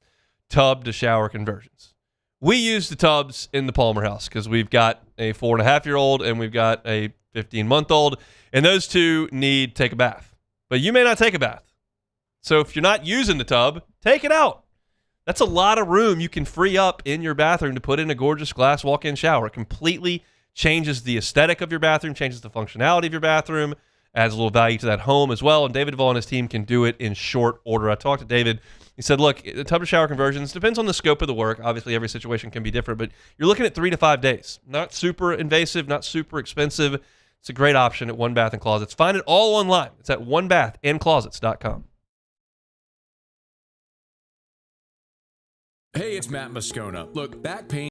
Tub to shower conversions. We use the tubs in the Palmer house because we've got a 4.5-year-old and we've got a 15-month-old, and those two need to take a bath. But you may not take a bath. So if you're not using the tub, take it out. That's a lot of room you can free up in your bathroom to put in a gorgeous glass walk-in shower. It completely changes the aesthetic of your bathroom, changes the functionality of your bathroom, adds a little value to that home as well. And David Duvall and his team can do it in short order. I talked to David. He said, look, the tub to shower conversions depends on the scope of the work. Obviously, every situation can be different, but you're looking at 3 to 5 days. Not super invasive, not super expensive. It's a great option at One Bath and Closets. Find it all online. It's at onebathandclosets.com. Hey, it's Matt Moscona. Look, back pain